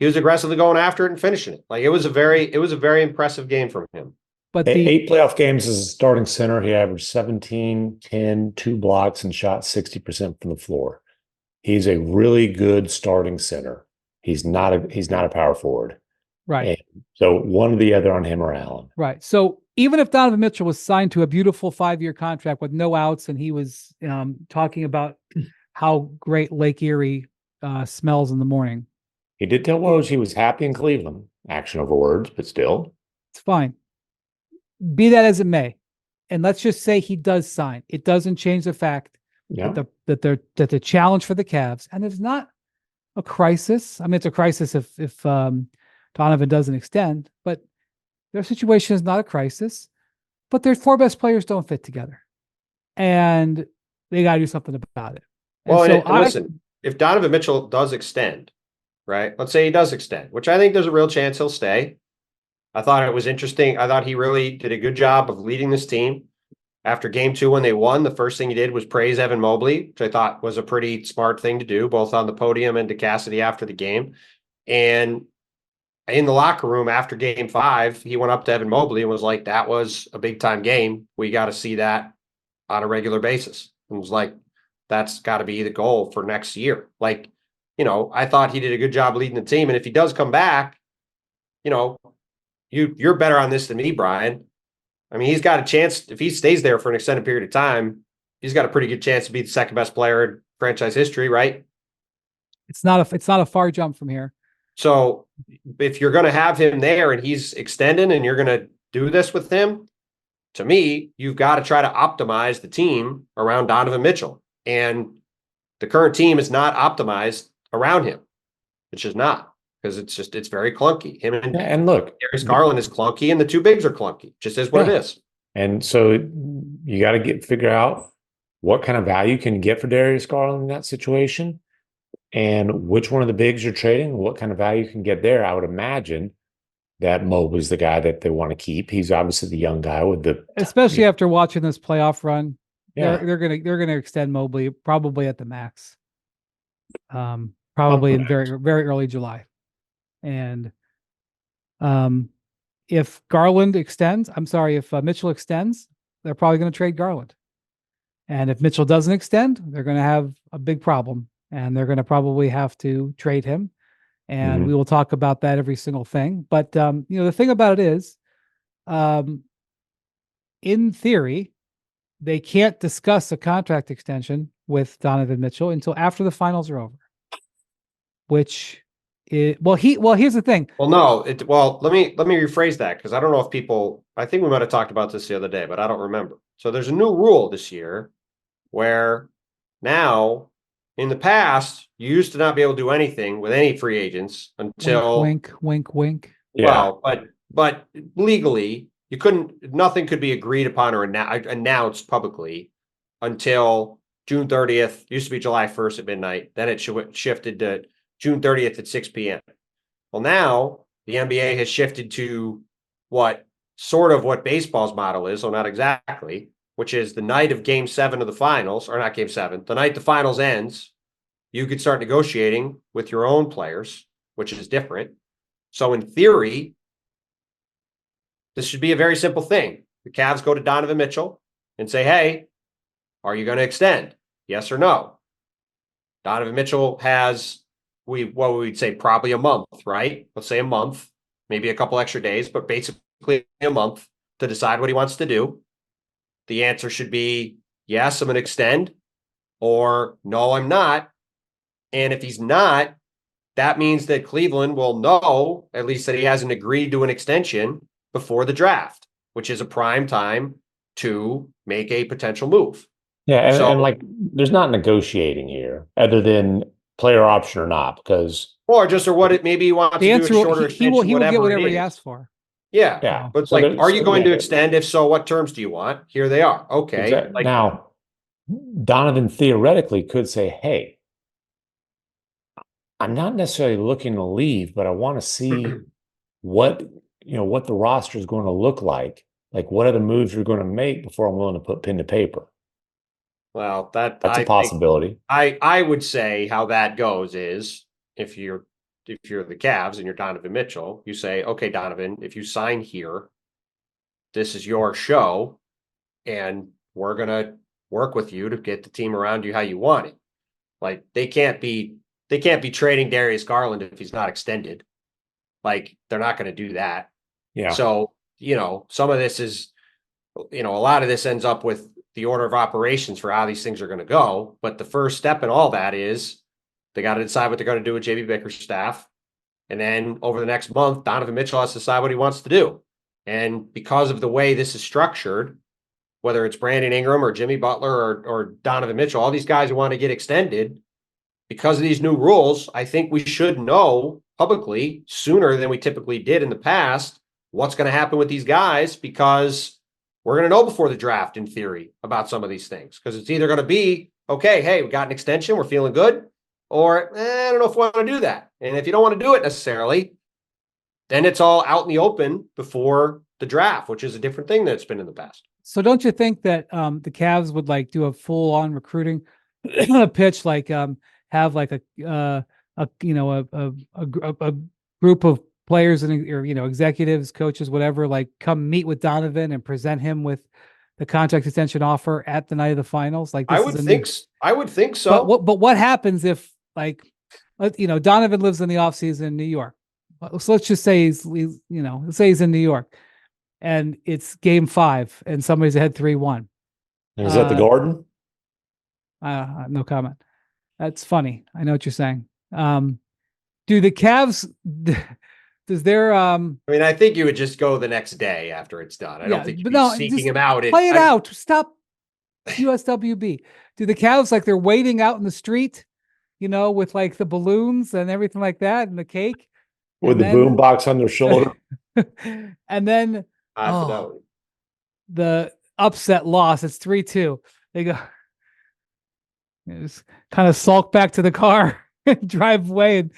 he was aggressively going after it and finishing it. It was a very impressive game from him. But 8 playoff games as a starting center, he averaged 17, 10, 2 blocks, and shot 60% from the floor. He's a really good starting center. He's not a power forward. Right. And so one or the other on him or Allen. Right. So even if Donovan Mitchell was signed to a beautiful 5-year contract with no outs, and he was talking about how great Lake Erie smells in the morning. He did tell Woj he was happy in Cleveland. Action over words, but still. It's fine. Be that as it may. And let's just say he does sign. It doesn't change the fact that the challenge for the Cavs, and it's not a crisis. I mean, it's a crisis if Donovan doesn't extend, but their situation is not a crisis. But their 4 best players don't fit together, and they got to do something about it. And Well, so listen, if Donovan Mitchell does extend, right? Let's say he does extend, which I think there's a real chance he'll stay. I thought it was interesting. I thought he really did a good job of leading this team. After game 2, when they won, the first thing he did was praise Evan Mobley, which I thought was a pretty smart thing to do, both on the podium and to Cassidy after the game. And in the locker room after game 5, he went up to Evan Mobley and was like, that was a big time game. We got to see that on a regular basis. And was like, that's got to be the goal for next year. Like, I thought he did a good job leading the team. And if he does come back, you're better on this than me, Brian. I mean, he's got a chance. If he stays there for an extended period of time, he's got a pretty good chance to be the second best player in franchise history, right? It's not a far jump from here. So if you're going to have him there and he's extending and you're going to do this with him, to me, you've got to try to optimize the team around Donovan Mitchell. And the current team is not optimized around him. It's just not, because it's very clunky. Him and look, Darius Garland is clunky and the 2 bigs are clunky. Just is what it is. And so you got to figure out what kind of value can you get for Darius Garland in that situation, and which one of the bigs you're trading, what kind of value you can get there. I would imagine that Mobley's the guy that they want to keep. He's obviously the young guy with especially after watching this playoff run. Yeah. They're gonna extend Mobley probably at the max. Probably in very, very early July. And if Garland extends, if Mitchell extends, they're probably going to trade Garland. And if Mitchell doesn't extend, they're going to have a big problem, and they're going to probably have to trade him. And we will talk about that every single thing. But the thing about it is, in theory, they can't discuss a contract extension with Donovan Mitchell until after the finals are over. Which is here's the thing. Well, no, let me rephrase that, because I don't know if people, I think we might have talked about this the other day, but I don't remember. So there's a new rule this year where now, in the past, you used to not be able to do anything with any free agents until wink, wink, wink. Yeah. Well, but legally, you couldn't. Nothing could be agreed upon or announced publicly until June 30th. Used to be July 1st at midnight. Then it shifted to June 30th at 6 p.m. Well, now the NBA has shifted to what baseball's model is, so not exactly, which is the night of game 7 of the finals, or not game 7, the night the finals ends, you could start negotiating with your own players, which is different. So in theory, this should be a very simple thing. The Cavs go to Donovan Mitchell and say, hey, are you going to extend? Yes or no? Donovan Mitchell has, what we'd say, probably a month, right? Let's say a month, maybe a couple extra days, but basically a month to decide what he wants to do. The answer should be, yes, I'm going to extend, or no, I'm not. And if he's not, that means that Cleveland will know, at least, that he hasn't agreed to an extension before the draft, which is a prime time to make a potential move. Yeah, and like, there's not negotiating here other than player option or not, because maybe he wants to do a shorter extension. He will get whatever he asks for. Yeah. But it's like, are you going to extend? If so, what terms do you want? Here they are. Okay. Exactly. Now, Donovan theoretically could say, hey, I'm not necessarily looking to leave, but I want to see what the roster is going to look like what are the moves you're going to make before I'm willing to put pen to paper. Well, that's a possibility. I would say how that goes is, if you're the Cavs and you're Donovan Mitchell, you say, okay, Donovan, if you sign here, this is your show, and we're going to work with you to get the team around you how you want it. Like, they can't be trading Darius Garland if he's not extended. Like, they're not going to do that. Yeah. So, some of this is, a lot of this ends up with the order of operations for how these things are going to go. But the first step in all that is they got to decide what they're going to do with JB Baker's staff. And then over the next month, Donovan Mitchell has to decide what he wants to do. And because of the way this is structured, whether it's Brandon Ingram or Jimmy Butler or Donovan Mitchell, all these guys who want to get extended, because of these new rules, I think we should know publicly sooner than we typically did in the past what's going to happen with these guys, because we're going to know before the draft, in theory, about some of these things. Because it's either going to be, okay, hey, we got an extension, we're feeling good, or I don't know if we want to do that. And if you don't want to do it necessarily, then it's all out in the open before the draft, which is a different thing than it's been in the past. So don't you think that the Cavs would like do a full on recruiting pitch, like have like a group of players and, or, executives, coaches, whatever, like come meet with Donovan and present him with the contract extension offer at the night of the finals? Like, I would think so. But what happens if, like, Donovan lives in the offseason in New York. So let's just say let's say he's in New York and it's game 5 and somebody's ahead 3-1. Is that the Garden? No comment. That's funny. I know what you're saying. Do the Cavs, does their I mean, I think you would just go the next day after it's done. I don't think you'd be seeking him out. Play it out. Stop USWB. Do the Cavs, like, they're waiting out in the street, with like the balloons and everything like that and the cake? With the boom box on their shoulder. And then the upset loss, it's 3-2. They go, just kind of sulk back to the car and drive away, and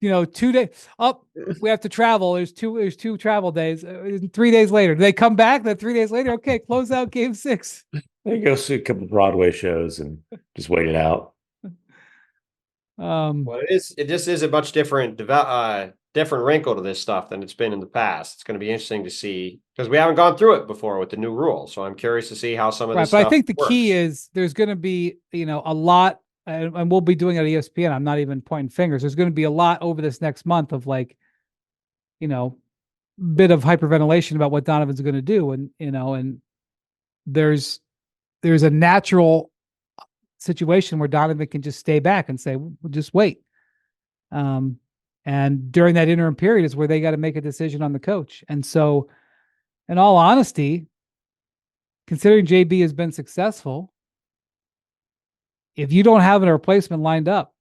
2 days up, we have to travel. There's two travel days. 3 days later, do they come back? Then 3 days later, okay, close out game 6. They go see a couple of Broadway shows and just wait it out. Well, it just is a much different wrinkle to this stuff than it's been in the past. It's going to be interesting to see, because we haven't gone through it before with the new rules. So I'm curious to see how some of this stuff But I think the works. key is there's going to be, a lot, and we'll be doing it at ESPN. I'm not even pointing fingers. There's going to be a lot over this next month of, like, bit of hyperventilation about what Donovan's going to do. And there's a natural situation where Donovan can just stay back and say, we'll just wait. And during that interim period is where they got to make a decision on the coach. And so, in all honesty, considering JB has been successful, if you don't have a replacement lined up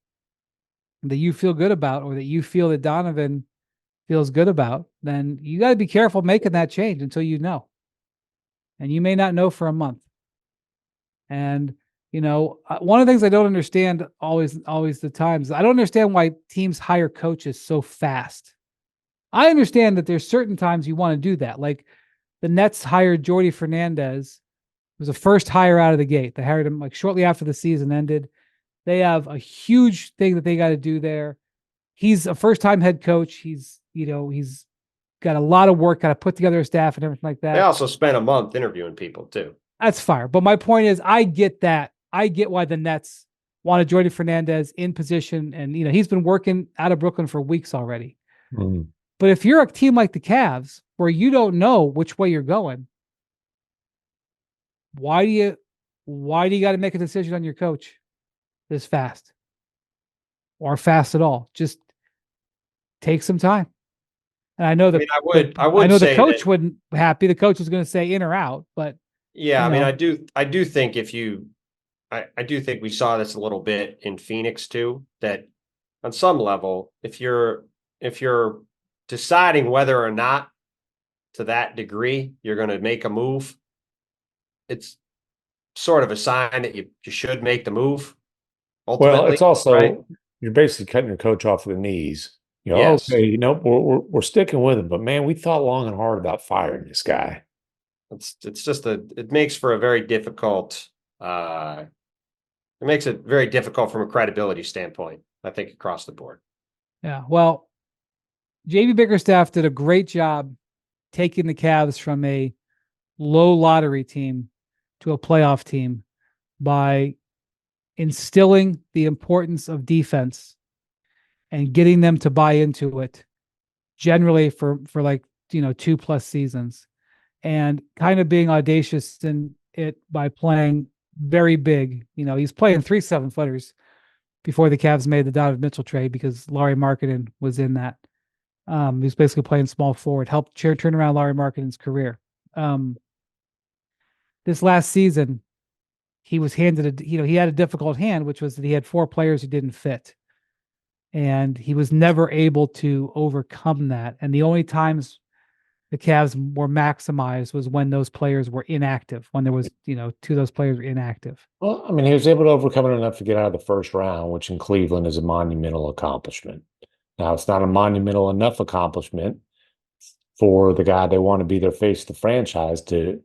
that you feel good about, or that you feel that Donovan feels good about, then you got to be careful making that change until you know. And you may not know for a month. And one of the things I don't understand always the times, I don't understand why teams hire coaches so fast. I understand that there's certain times you want to do that. Like the Nets hired Jordi Fernandez. It was a first hire out of the gate. They hired him like shortly after the season ended. They have a huge thing that they got to do there. He's a first-time head coach. He's got a lot of work, got to put together a staff and everything like that. They also spent a month interviewing people too. That's fire. But my point is, I get that. I get why the Nets wanted Jordi Fernandez in position, and he's been working out of Brooklyn for weeks already. Mm. But if you're a team like the Cavs, where you don't know which way you're going, why do you got to make a decision on your coach this fast, or fast at all? Just take some time. And I know that I know the coach wouldn't be happy. The coach is going to say in or out, but yeah, I mean, I do think I do think we saw this a little bit in Phoenix too, that on some level, if you're deciding whether or not to that degree you're going to make a move, it's sort of a sign that you should make the move. Well, it's also, you're basically cutting your coach off of the knees. Yes. Okay, we're sticking with him, but man, we thought long and hard about firing this guy. It makes for a very difficult, it makes it very difficult from a credibility standpoint, I think, across the board. Yeah. Well, JB Bickerstaff did a great job taking the Cavs from a low lottery team to a playoff team by instilling the importance of defense and getting them to buy into it, generally for like 2+ seasons, and kind of being audacious in it by playing very big. He's playing 3 7-footers before the Cavs made the Donovan Mitchell trade, because Lauri Markkanen was in that. He's basically playing small forward, helped turn around Lauri Markkanen's career. This last season, he was handed he had a difficult hand, which was that he had 4 players who didn't fit. And he was never able to overcome that. And the only times the Cavs were maximized was when those players were inactive, when there was, 2 of those players were inactive. Well, I mean, he was able to overcome it enough to get out of the first round, which in Cleveland is a monumental accomplishment. Now, it's not a monumental enough accomplishment for the guy they want to be their face of the franchise to.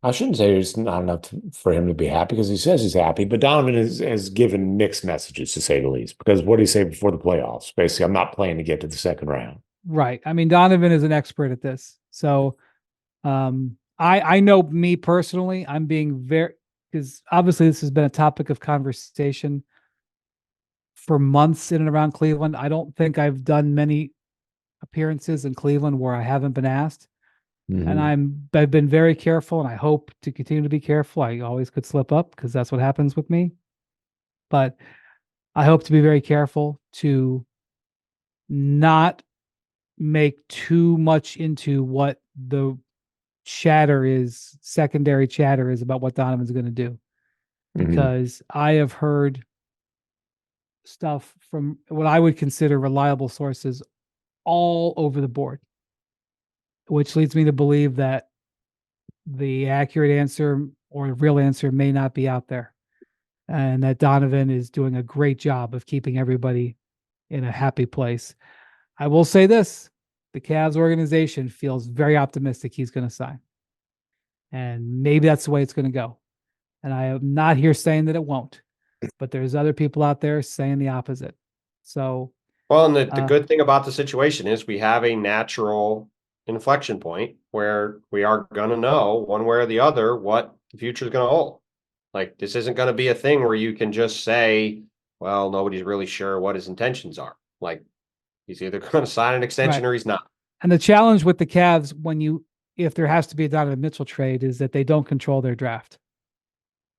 I shouldn't say it's not enough for him to be happy because he says he's happy, but Donovan has given mixed messages, to say the least, because what did he say before the playoffs? Basically, I'm not playing to get to the second round. Right. I mean, Donovan is an expert at this. So I know me personally, I'm being because obviously this has been a topic of conversation for months in and around Cleveland. I don't think I've done many appearances in Cleveland where I haven't been asked. And I've been very careful, and I hope to continue to be careful. I always could slip up because that's what happens with me. But I hope to be very careful to not make too much into what the secondary chatter is about what Donovan's going to do. Because I have heard stuff from what I would consider reliable sources all over the board, which leads me to believe that the accurate answer or the real answer may not be out there. And that Donovan is doing a great job of keeping everybody in a happy place. I will say this, the Cavs organization feels very optimistic he's going to sign. And maybe that's the way it's going to go. And I am not here saying that it won't, but there's other people out there saying the opposite. So, well, and the good thing about the situation is we have a natural inflection point where we are going to know one way or the other what the future is going to hold. Like, this isn't going to be a thing where you can just say, well, nobody's really sure what his intentions are. Like, he's either going to sign an extension or he's not. And the challenge with the Cavs, if there has to be a Donovan Mitchell trade, is that they don't control their draft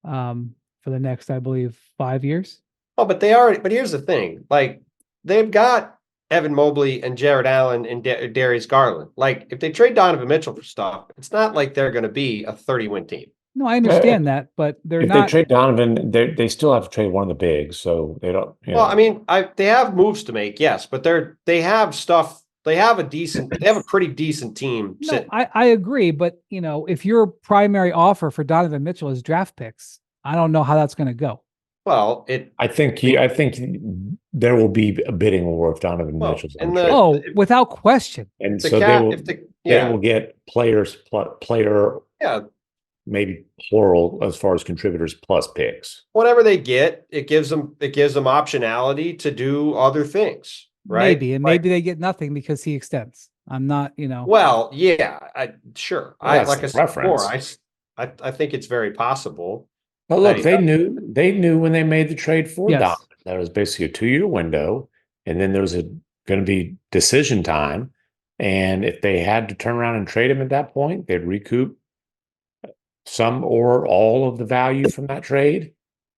for the next, I believe, 5 years. Oh, but here's the thing. Like, they've got Evan Mobley and Jared Allen and Darius Garland. Like, if they trade Donovan Mitchell for stuff, it's not like they're going to be a 30-win team. No, I understand that, but if they trade Donovan, they still have to trade one of the bigs, so they don't. Well, I mean, they have moves to make, yes, but they have stuff. They have a pretty decent team. No, I agree, but if your primary offer for Donovan Mitchell is draft picks, I don't know how that's going to go. Well, I think there will be a bidding war if Donovan Mitchell's without question. And so they will get players, maybe plural as far as contributors plus picks. Whatever they get, it gives them optionality to do other things, right? Maybe they get nothing because he extends. I'm not, Well, yeah, sure. Well, like I said before, I think it's very possible. But look, they knew when they made the trade for Donovan that it was basically a 2-year window, and then there was going to be decision time, and if they had to turn around and trade him at that point, they'd recoup some or all of the value from that trade.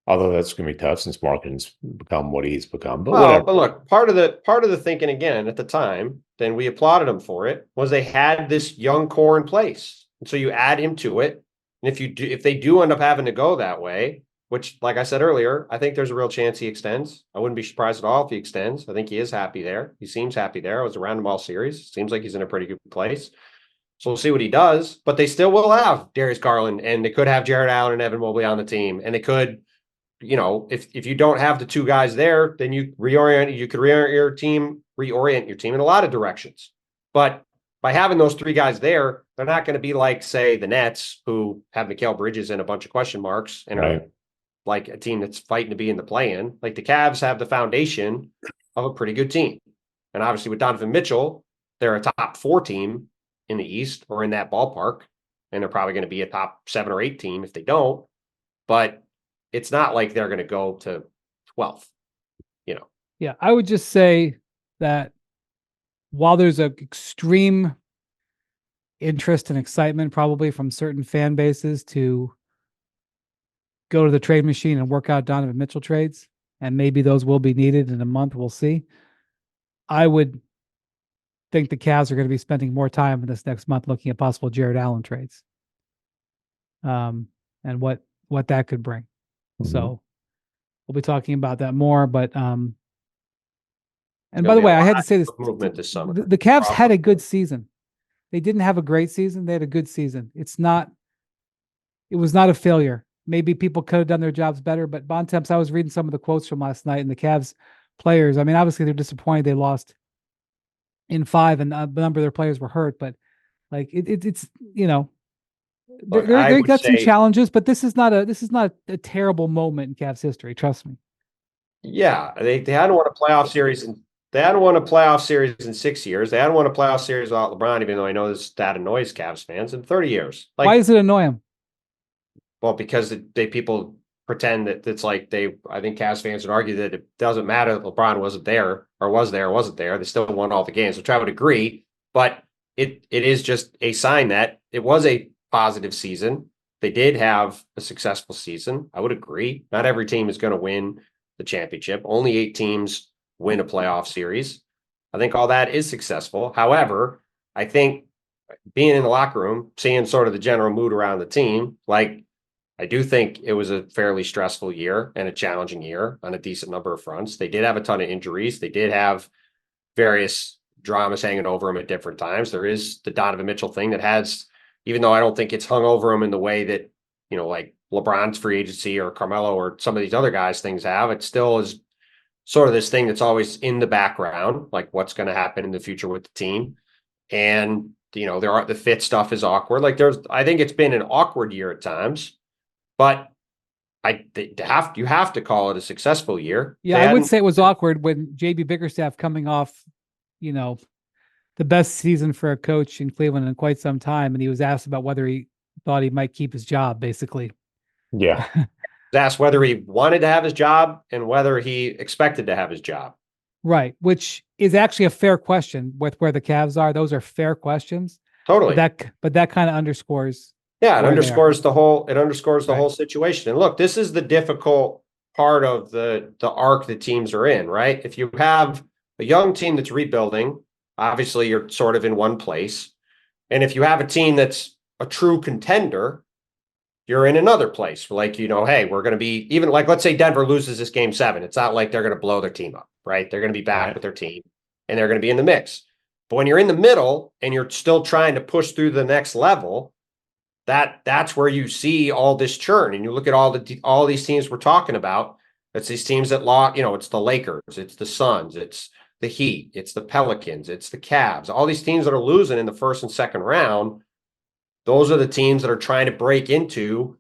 Although that's going to be tough since marketing's become what he's become. But whatever. But look, part of the thinking again at the time, then we applauded him for it, was they had this young core in place, and so you add him to it. And if they do end up having to go that way, which, like I said earlier, I think there's a real chance he extends. I wouldn't be surprised at all if he extends. I think he is happy there. He seems happy there. I was around him all series. Seems like he's in a pretty good place. So we'll see what he does. But they still will have Darius Garland, and they could have Jared Allen and Evan Mobley on the team. And they could, if you don't have the 2 guys there, then you could reorient your team in a lot of directions. But by having those 3 guys there, they're not going to be like, say, the Nets, who have Mikal Bridges and a bunch of question marks and are like a team that's fighting to be in the play-in. Like, the Cavs have the foundation of a pretty good team. And obviously with Donovan Mitchell, they're a top 4 team in the East or in that ballpark. And they're probably going to be a top 7 or 8 team if they don't. But it's not like they're going to go to 12th, Yeah, I would just say that while there's an extreme interest and excitement probably from certain fan bases to go to the trade machine and work out Donovan Mitchell trades, and maybe those will be needed in a month, we'll see. I would think the Cavs are going to be spending more time in this next month looking at possible Jared Allen trades. And what what that could bring. So we'll be talking about that more. But and by the way, I had to say this: movement this summer. The Cavs had a good season. They didn't have a great season. They had a good season. It was not a failure. Maybe people could have done their jobs better, but Bontemps, I was reading some of the quotes from last night, and the Cavs players, I mean, obviously they're disappointed they lost in 5 and a number of their players were hurt, but like it's, you know, they got some challenges, but this is not a terrible moment in Cavs history. Trust me. Yeah. They hadn't won a playoff series they hadn't won a playoff series in 6 years. They hadn't won a playoff series without LeBron, even though I know this stat annoys Cavs fans, in 30 years. Like, why does it annoy them? Well, because people pretend that it's like I think Cavs fans would argue that it doesn't matter that LeBron wasn't there or wasn't there. They still won all the games, which I would agree. But it is just a sign that it was a positive season. They did have a successful season. I would agree. Not every team is going to win the championship. Only 8 teams win a playoff series. I think all that is successful. However, I think being in the locker room, seeing sort of the general mood around the team, like, I do think it was a fairly stressful year and a challenging year on a decent number of fronts. They did have a ton of injuries. They did have various dramas hanging over them at different times. There is the Donovan Mitchell thing that has, even though I don't think it's hung over them in the way that, you know, like LeBron's free agency or Carmelo or some of these other guys things have, it still is sort of this thing that's always in the background, like what's going to happen in the future with the team. And, you know, the fit stuff is awkward. Like I think it's been an awkward year at times, but you have to call it a successful year. Yeah, I would say it was awkward when JB Bickerstaff, coming off, you know, the best season for a coach in Cleveland in quite some time, and he was asked about whether he thought he might keep his job, basically. Yeah. Asked whether he wanted to have his job and whether he expected to have his job. Right, which is actually a fair question with where the Cavs are. Those are fair questions. Totally. But that kind of underscores. Yeah, it underscores the whole situation. And look, this is the difficult part of the arc that teams are in, right? If you have a young team that's rebuilding, obviously you're sort of in one place. And if you have a team that's a true contender, you're in another place. Like, you know, hey, we're going to be, even like, let's say Denver loses this game 7. It's not like they're going to blow their team up, right? They're going to be back with their team and they're going to be in the mix. But when you're in the middle and you're still trying to push through the next level, that's where you see all this churn. And you look at all these teams we're talking about. It's these teams that lost, you know, it's the Lakers, it's the Suns, it's the Heat, it's the Pelicans, it's the Cavs, all these teams that are losing in the first and second round. Those are the teams that are trying to break into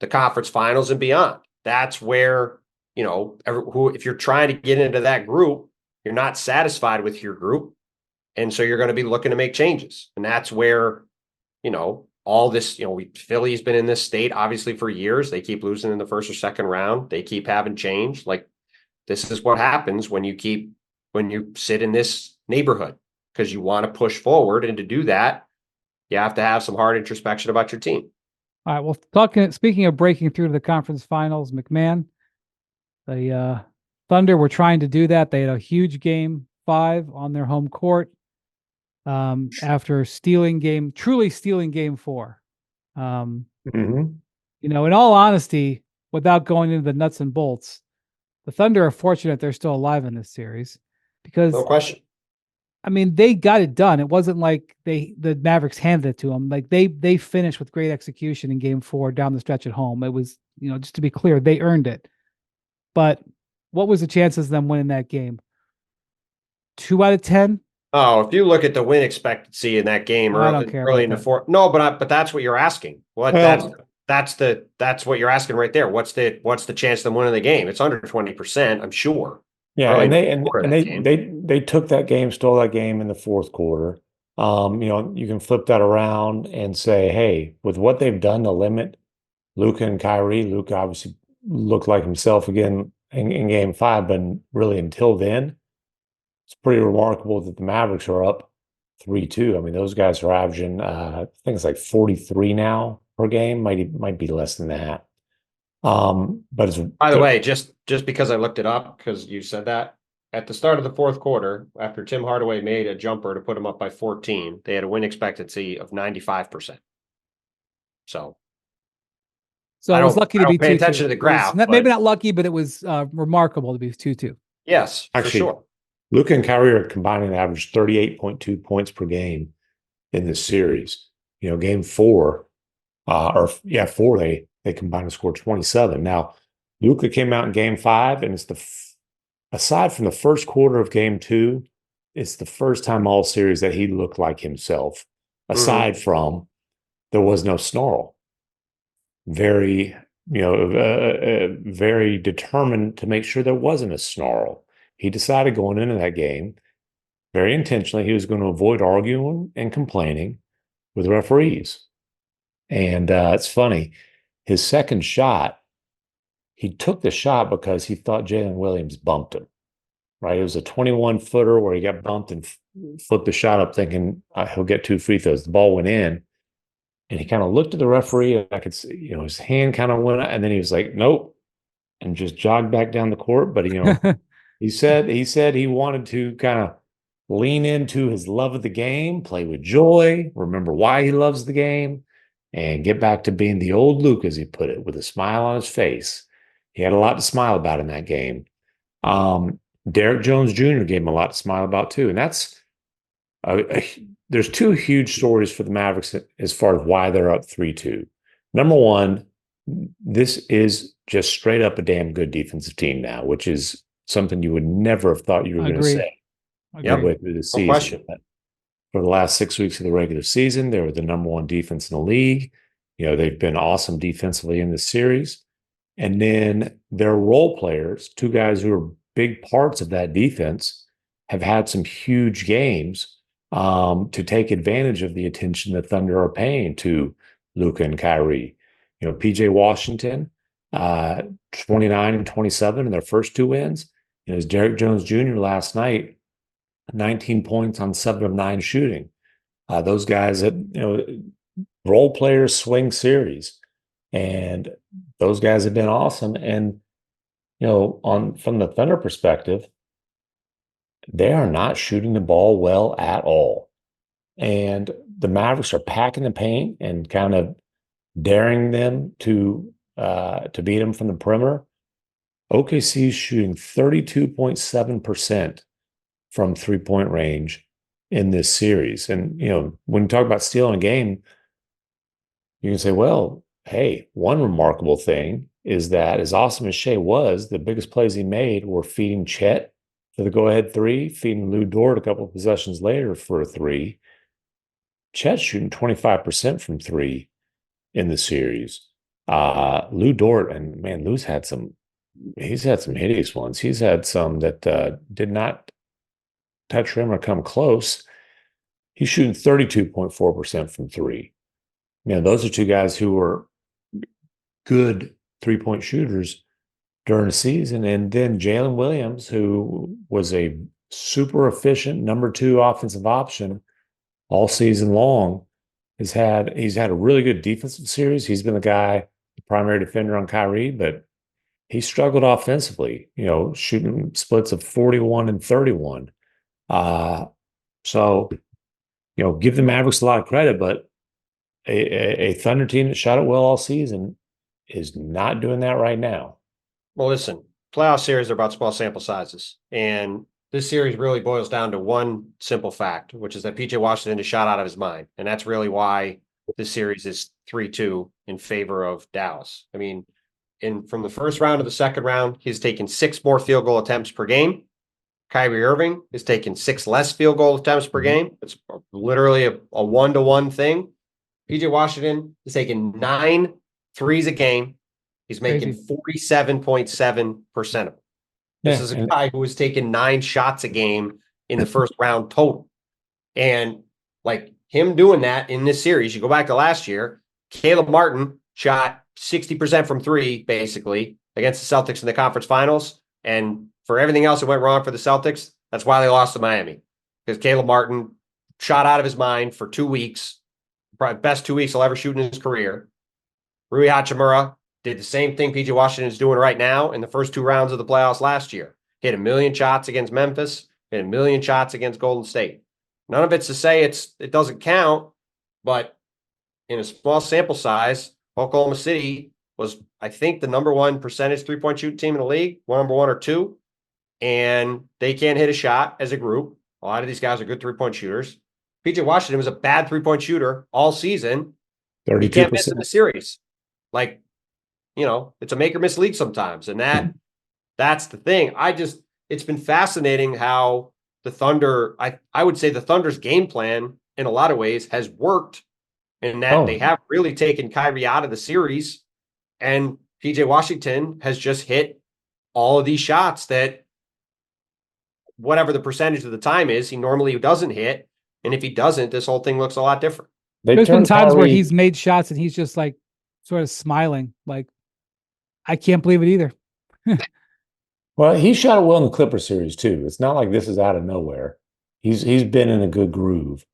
the conference finals and beyond. That's where, you know, if you're trying to get into that group, you're not satisfied with your group. And so you're going to be looking to make changes. And that's where, you know, all this, you know, Philly's been in this state, obviously, for years. They keep losing in the first or second round. They keep having change. Like, this is what happens when you sit in this neighborhood, because you want to push forward. And to do that, you have to have some hard introspection about your team. All right. Well, speaking of breaking through to the conference finals, MacMahon, the Thunder were trying to do that. They had a huge game 5 on their home court after truly stealing game 4. You know, in all honesty, without going into the nuts and bolts, the Thunder are fortunate they're still alive in this series, because no question. I mean, they got it done. It wasn't like the Mavericks handed it to them. Like, they finished with great execution in game 4 down the stretch at home. It was, you know, just to be clear, they earned it. But what was the chances of them winning that game? 2 out of 10? Oh, if you look at the win expectancy in that game early in the fourth, no, but that's what you're asking. That's what you're asking right there. What's the chance of them winning the game? It's under 20%, I'm sure. Yeah, and they took that game, stole that game in the fourth quarter. You know, you can flip that around and say, hey, with what they've done to limit Luka and Kyrie, Luka obviously looked like himself again in game 5, but really until then, it's pretty remarkable that the Mavericks are up 3-2. I mean, those guys are averaging, I think it's like 43 now per game. Might be less than that. But it's, by the way, just because I looked it up, because you said that, at the start of the fourth quarter, after Tim Hardaway made a jumper to put them up by 14, they had a win expectancy of 95%. So So I was lucky to be 2-2. Pay attention to the graph. Maybe not lucky, but it was remarkable to be 2-2. Yes, actually, for sure. Luka and Kyrie are combining to average 38.2 points per game in this series. Game 4, 4, they combined to score 27. Now, Luka came out in game 5, and it's aside from the first quarter of game 2, it's the first time all series that he looked like himself. Aside from there was no snarl. Very, very determined to make sure there wasn't a snarl. He decided going into that game, very intentionally, he was going to avoid arguing and complaining with referees. And it's funny, his second shot, he took the shot because he thought Jalen Williams bumped him, right? It was a 21-footer where he got bumped and flipped the shot up thinking he'll get 2 free throws. The ball went in, and he kind of looked at the referee, and I could see, his hand kind of went up, and then he was like, nope, and just jogged back down the court. But, he said he wanted to kind of lean into his love of the game, play with joy, remember why he loves the game, and get back to being the old Luke, as he put it, with a smile on his face. He had a lot to smile about in that game. Derek Jones Jr. gave him a lot to smile about too. And that's there's 2 huge stories for the Mavericks as far as why they're up 3-2. Number one, this is just straight up a damn good defensive team now, which is something you would never have thought you were going to say midway through the season. Question. For the last 6 weeks of the regular season, they were the number 1 defense in the league. They've been awesome defensively in this series. And then their role players, 2 guys who are big parts of that defense, have had some huge games to take advantage of the attention the Thunder are paying to Luka and Kyrie. PJ Washington, 29 and 27 in their first 2 wins. As Derek Jones Jr. last night, 19 points on 7 of 9 shooting. Those guys that, role players swing series. And those guys have been awesome. And, from the Thunder perspective, they are not shooting the ball well at all. And the Mavericks are packing the paint and kind of daring them to beat them from the perimeter. OKC is shooting 32.7% from 3-point range in this series. And, when you talk about stealing a game, you can say, well, hey, one remarkable thing is that as awesome as Shea was, the biggest plays he made were feeding Chet for the go-ahead 3, feeding Lou Dort a couple of possessions later for a 3. Chet's shooting 25% from 3 in the series. Lou Dort, and man, he's had some hideous ones. He's had some that did not touch rim or come close. He's shooting 32.4% from 3. Those are 2 guys who were good 3-point shooters during the season. And then Jalen Williams, who was a super efficient number 2 offensive option all season long, he's had a really good defensive series. He's been the primary defender on Kyrie, but he struggled offensively, shooting splits of 41 and 31. So, give the Mavericks a lot of credit, but a Thunder team that shot it well all season is not doing that right now. Well, listen, playoff series are about small sample sizes. And this series really boils down to one simple fact, which is that PJ Washington is shot out of his mind. And that's really why this series is 3-2 in favor of Dallas. I mean, from the first round to the second round, he's taken 6 more field goal attempts per game. Kyrie Irving is taking 6 less field goal attempts per game. It's literally a 1-to-1 thing. PJ Washington is taking 9 threes a game. He's making 47.7% of them. This is a guy who was taking 9 shots a game in the first round total. And like him doing that in this series, you go back to last year, Caleb Martin shot 60% from 3, basically, against the Celtics in the conference finals. And for everything else that went wrong for the Celtics, that's why they lost to Miami. Because Caleb Martin shot out of his mind for 2 weeks, probably best 2 weeks he'll ever shoot in his career. Rui Hachimura did the same thing PJ Washington is doing right now in the first 2 rounds of the playoffs last year. Hit 1 million shots against Memphis, hit 1 million shots against Golden State. None of it's to say it doesn't count, but in a small sample size, Oklahoma City was, I think, the number one percentage 3-point shooting team in the league, number 1 or 2. And they can't hit a shot as a group. A lot of these guys are good 3-point shooters. PJ Washington was a bad 3-point shooter all season. 32%. He can't miss in the series. Like, it's a make or miss league sometimes. And that's the thing. It's been fascinating how the Thunder, I would say the Thunder's game plan in a lot of ways has worked, in that they have really taken Kyrie out of the series, and PJ Washington has just hit all of these shots that, whatever the percentage of the time is, he normally doesn't hit. And if he doesn't, this whole thing looks a lot different. There's been times where he's made shots and he's just like sort of smiling, like, I can't believe it either. Well, he shot it well in the Clippers series too. It's not like this is out of nowhere. He's been in a good groove.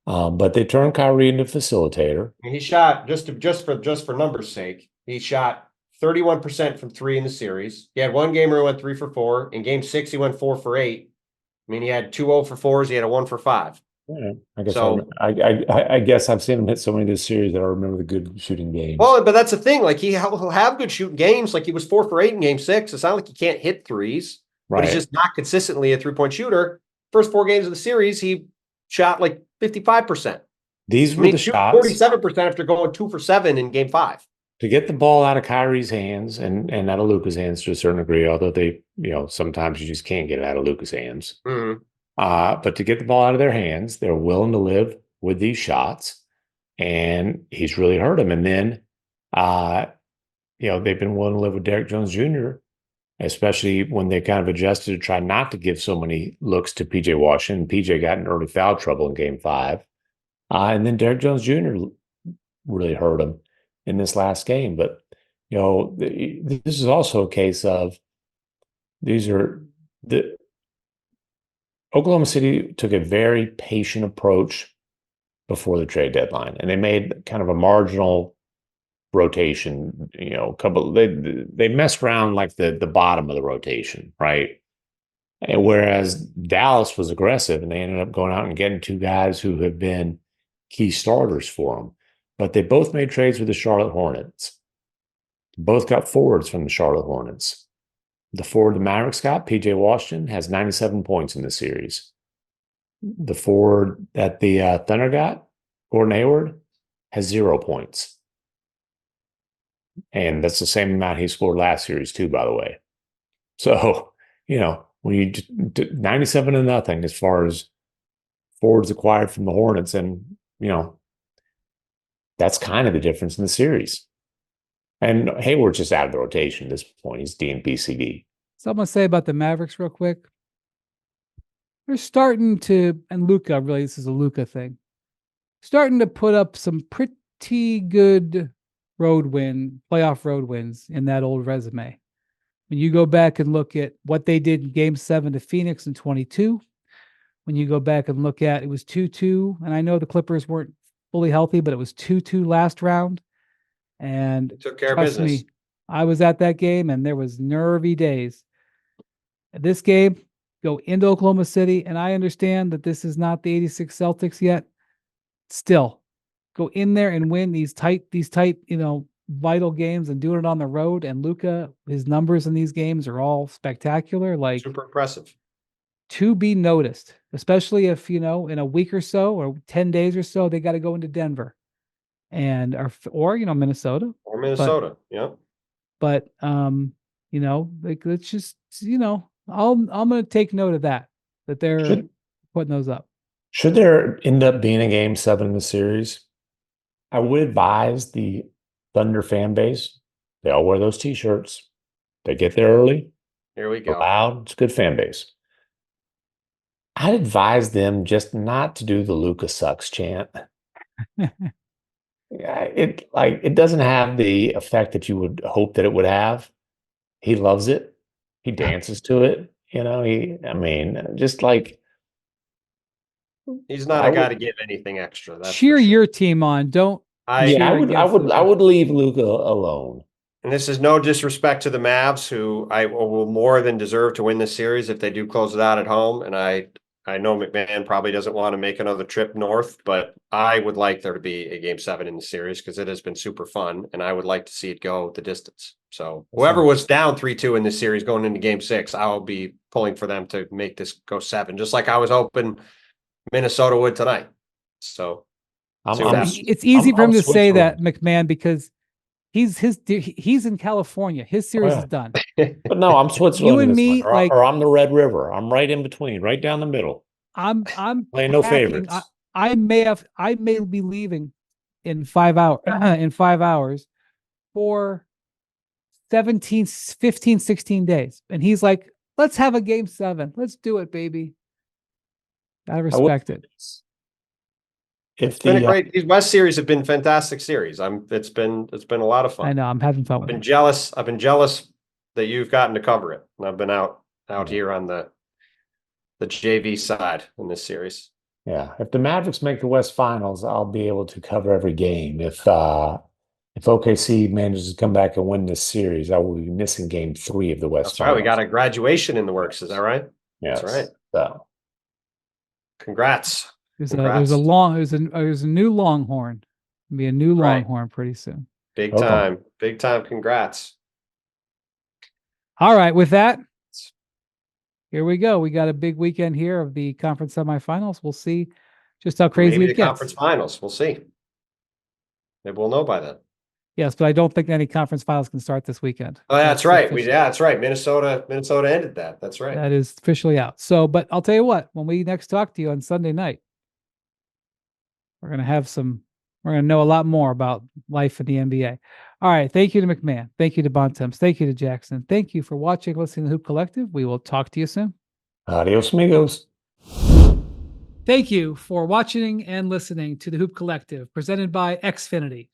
But they turned Kyrie into facilitator. He shot, just for numbers' sake, he shot 31% from 3 in the series. He had one game where he went 3 for 4. In game 6, he went 4 for 8. I mean, he had 2 0 for 4s. He had a 1 for 5. Yeah, I guess I've seen him hit so many this series that I remember the good shooting games. Well, but that's the thing. Like, he'll have good shooting games. Like, he was 4 for 8 in game 6. It's not like he can't hit threes, but he's just not consistently a 3-point shooter. First 4 games of the series, he shot like 55%. These were the shots. 47% after going 2 for 7 in game 5. To get the ball out of Kyrie's hands and out of Luka's hands to a certain degree, although they, sometimes you just can't get it out of Luka's hands. Mm-hmm. But to get the ball out of their hands, they're willing to live with these shots, and he's really hurt them. And then, they've been willing to live with Derrick Jones Jr., especially when they kind of adjusted to try not to give so many looks to PJ Washington. PJ got in early foul trouble in game 5. And then Derrick Jones Jr. really hurt him in this last game. But, this is also a case of Oklahoma City took a very patient approach before the trade deadline, and they made kind of a marginal rotation, they messed around like the bottom of the rotation, right? And whereas Dallas was aggressive and they ended up going out and getting 2 guys who have been key starters for them. But they both made trades with the Charlotte Hornets. Both got forwards from the Charlotte Hornets. The forward the Mavericks got, PJ Washington, has 97 points in the series. The forward that the Thunder got, Gordon Hayward, has 0 points. And that's the same amount he scored last series too, by the way. So, when you 97-0 as far as forwards acquired from the Hornets, and that's kind of the difference in the series. And Hayward's just out of the rotation at this point. He's DNP-CD. So I'm going to say about the Mavericks real quick. They're starting to, and Luka, really, this is a Luka thing, starting to put up some pretty good playoff road wins in that old resume. When you go back and look at what they did in game 7 to Phoenix in 22, when you go back and look at, it was 2-2, and I know the Clippers weren't fully healthy, but it was 2-2 last round. And took care of business. I was at that game, and there was nervy days. This game, go into Oklahoma City, and I understand that this is not the 86 Celtics yet. Still, go in there and win these tight, vital games, and doing it on the road. And Luka, his numbers in these games are all spectacular. Like, super impressive. To be noticed, especially if, in a week or so or 10 days or so, they got to go into Denver or Minnesota. Or Minnesota, yeah. But, let's just, I'm going to take note of that they're putting those up. Should there end up being a game 7 in the series, I would advise the Thunder fan base, they all wear those T-shirts. They get there early. Here we go. Loud. It's a good fan base. I'd advise them just not to do the Luka sucks chant. It doesn't have the effect that you would hope that it would have. He loves it. He dances to it. He's not a guy to give anything extra. That's cheer your team on. Don't. I would leave Luka alone. And this is no disrespect to the Mavs, who I will more than deserve to win this series if they do close it out at home. And I I know MacMahon probably doesn't want to make another trip north, but I would like there to be a game 7 in the series because it has been super fun, and I would like to see it go the distance. So whoever was down 3-2 in this series going into game 6, I'll be pulling for them to make this go 7, just like I was hoping Minnesota would tonight. So it's easy for him to say that, MacMahon, because he's in California. His series is done. But no, I'm Switzerland. You and me, or I'm the Red River. I'm right in between, right down the middle. I'm playing no favorites. I may be leaving in 5 hours in 5 hours for 17, 15, 16 days. And he's like, let's have a game 7. Let's do it, baby. I respect it. It's been a great. These West series have been fantastic series. It's been a lot of fun. I know. I'm having fun. I've been jealous that you've gotten to cover it, and I've been out here on the JV side in this series. Yeah, if the Mavericks make the West Finals, I'll be able to cover every game. If OKC manages to come back and win this series, I will be missing game 3 of the West Finals. Right. We got a graduation in the works. Is that right? Yes. That's right. So, congrats. There's a new Longhorn. It'll be a new Longhorn pretty soon. Big time. Congrats. All right. With that, here we go. We got a big weekend here of the conference semifinals. We'll see just how crazy it gets. Conference finals. We'll see. Maybe we'll know by then. Yes, but I don't think any conference finals can start this weekend. Oh, that's right. That's right. Minnesota ended that. That's right. That is officially out. So, but I'll tell you what, when we next talk to you on Sunday night, we're going to know a lot more about life in the NBA. All right. Thank you to MacMahon. Thank you to Bontemps. Thank you to Jackson. Thank you for watching, listening to Hoop Collective. We will talk to you soon. Adios, amigos. Thank you for watching and listening to the Hoop Collective, presented by Xfinity.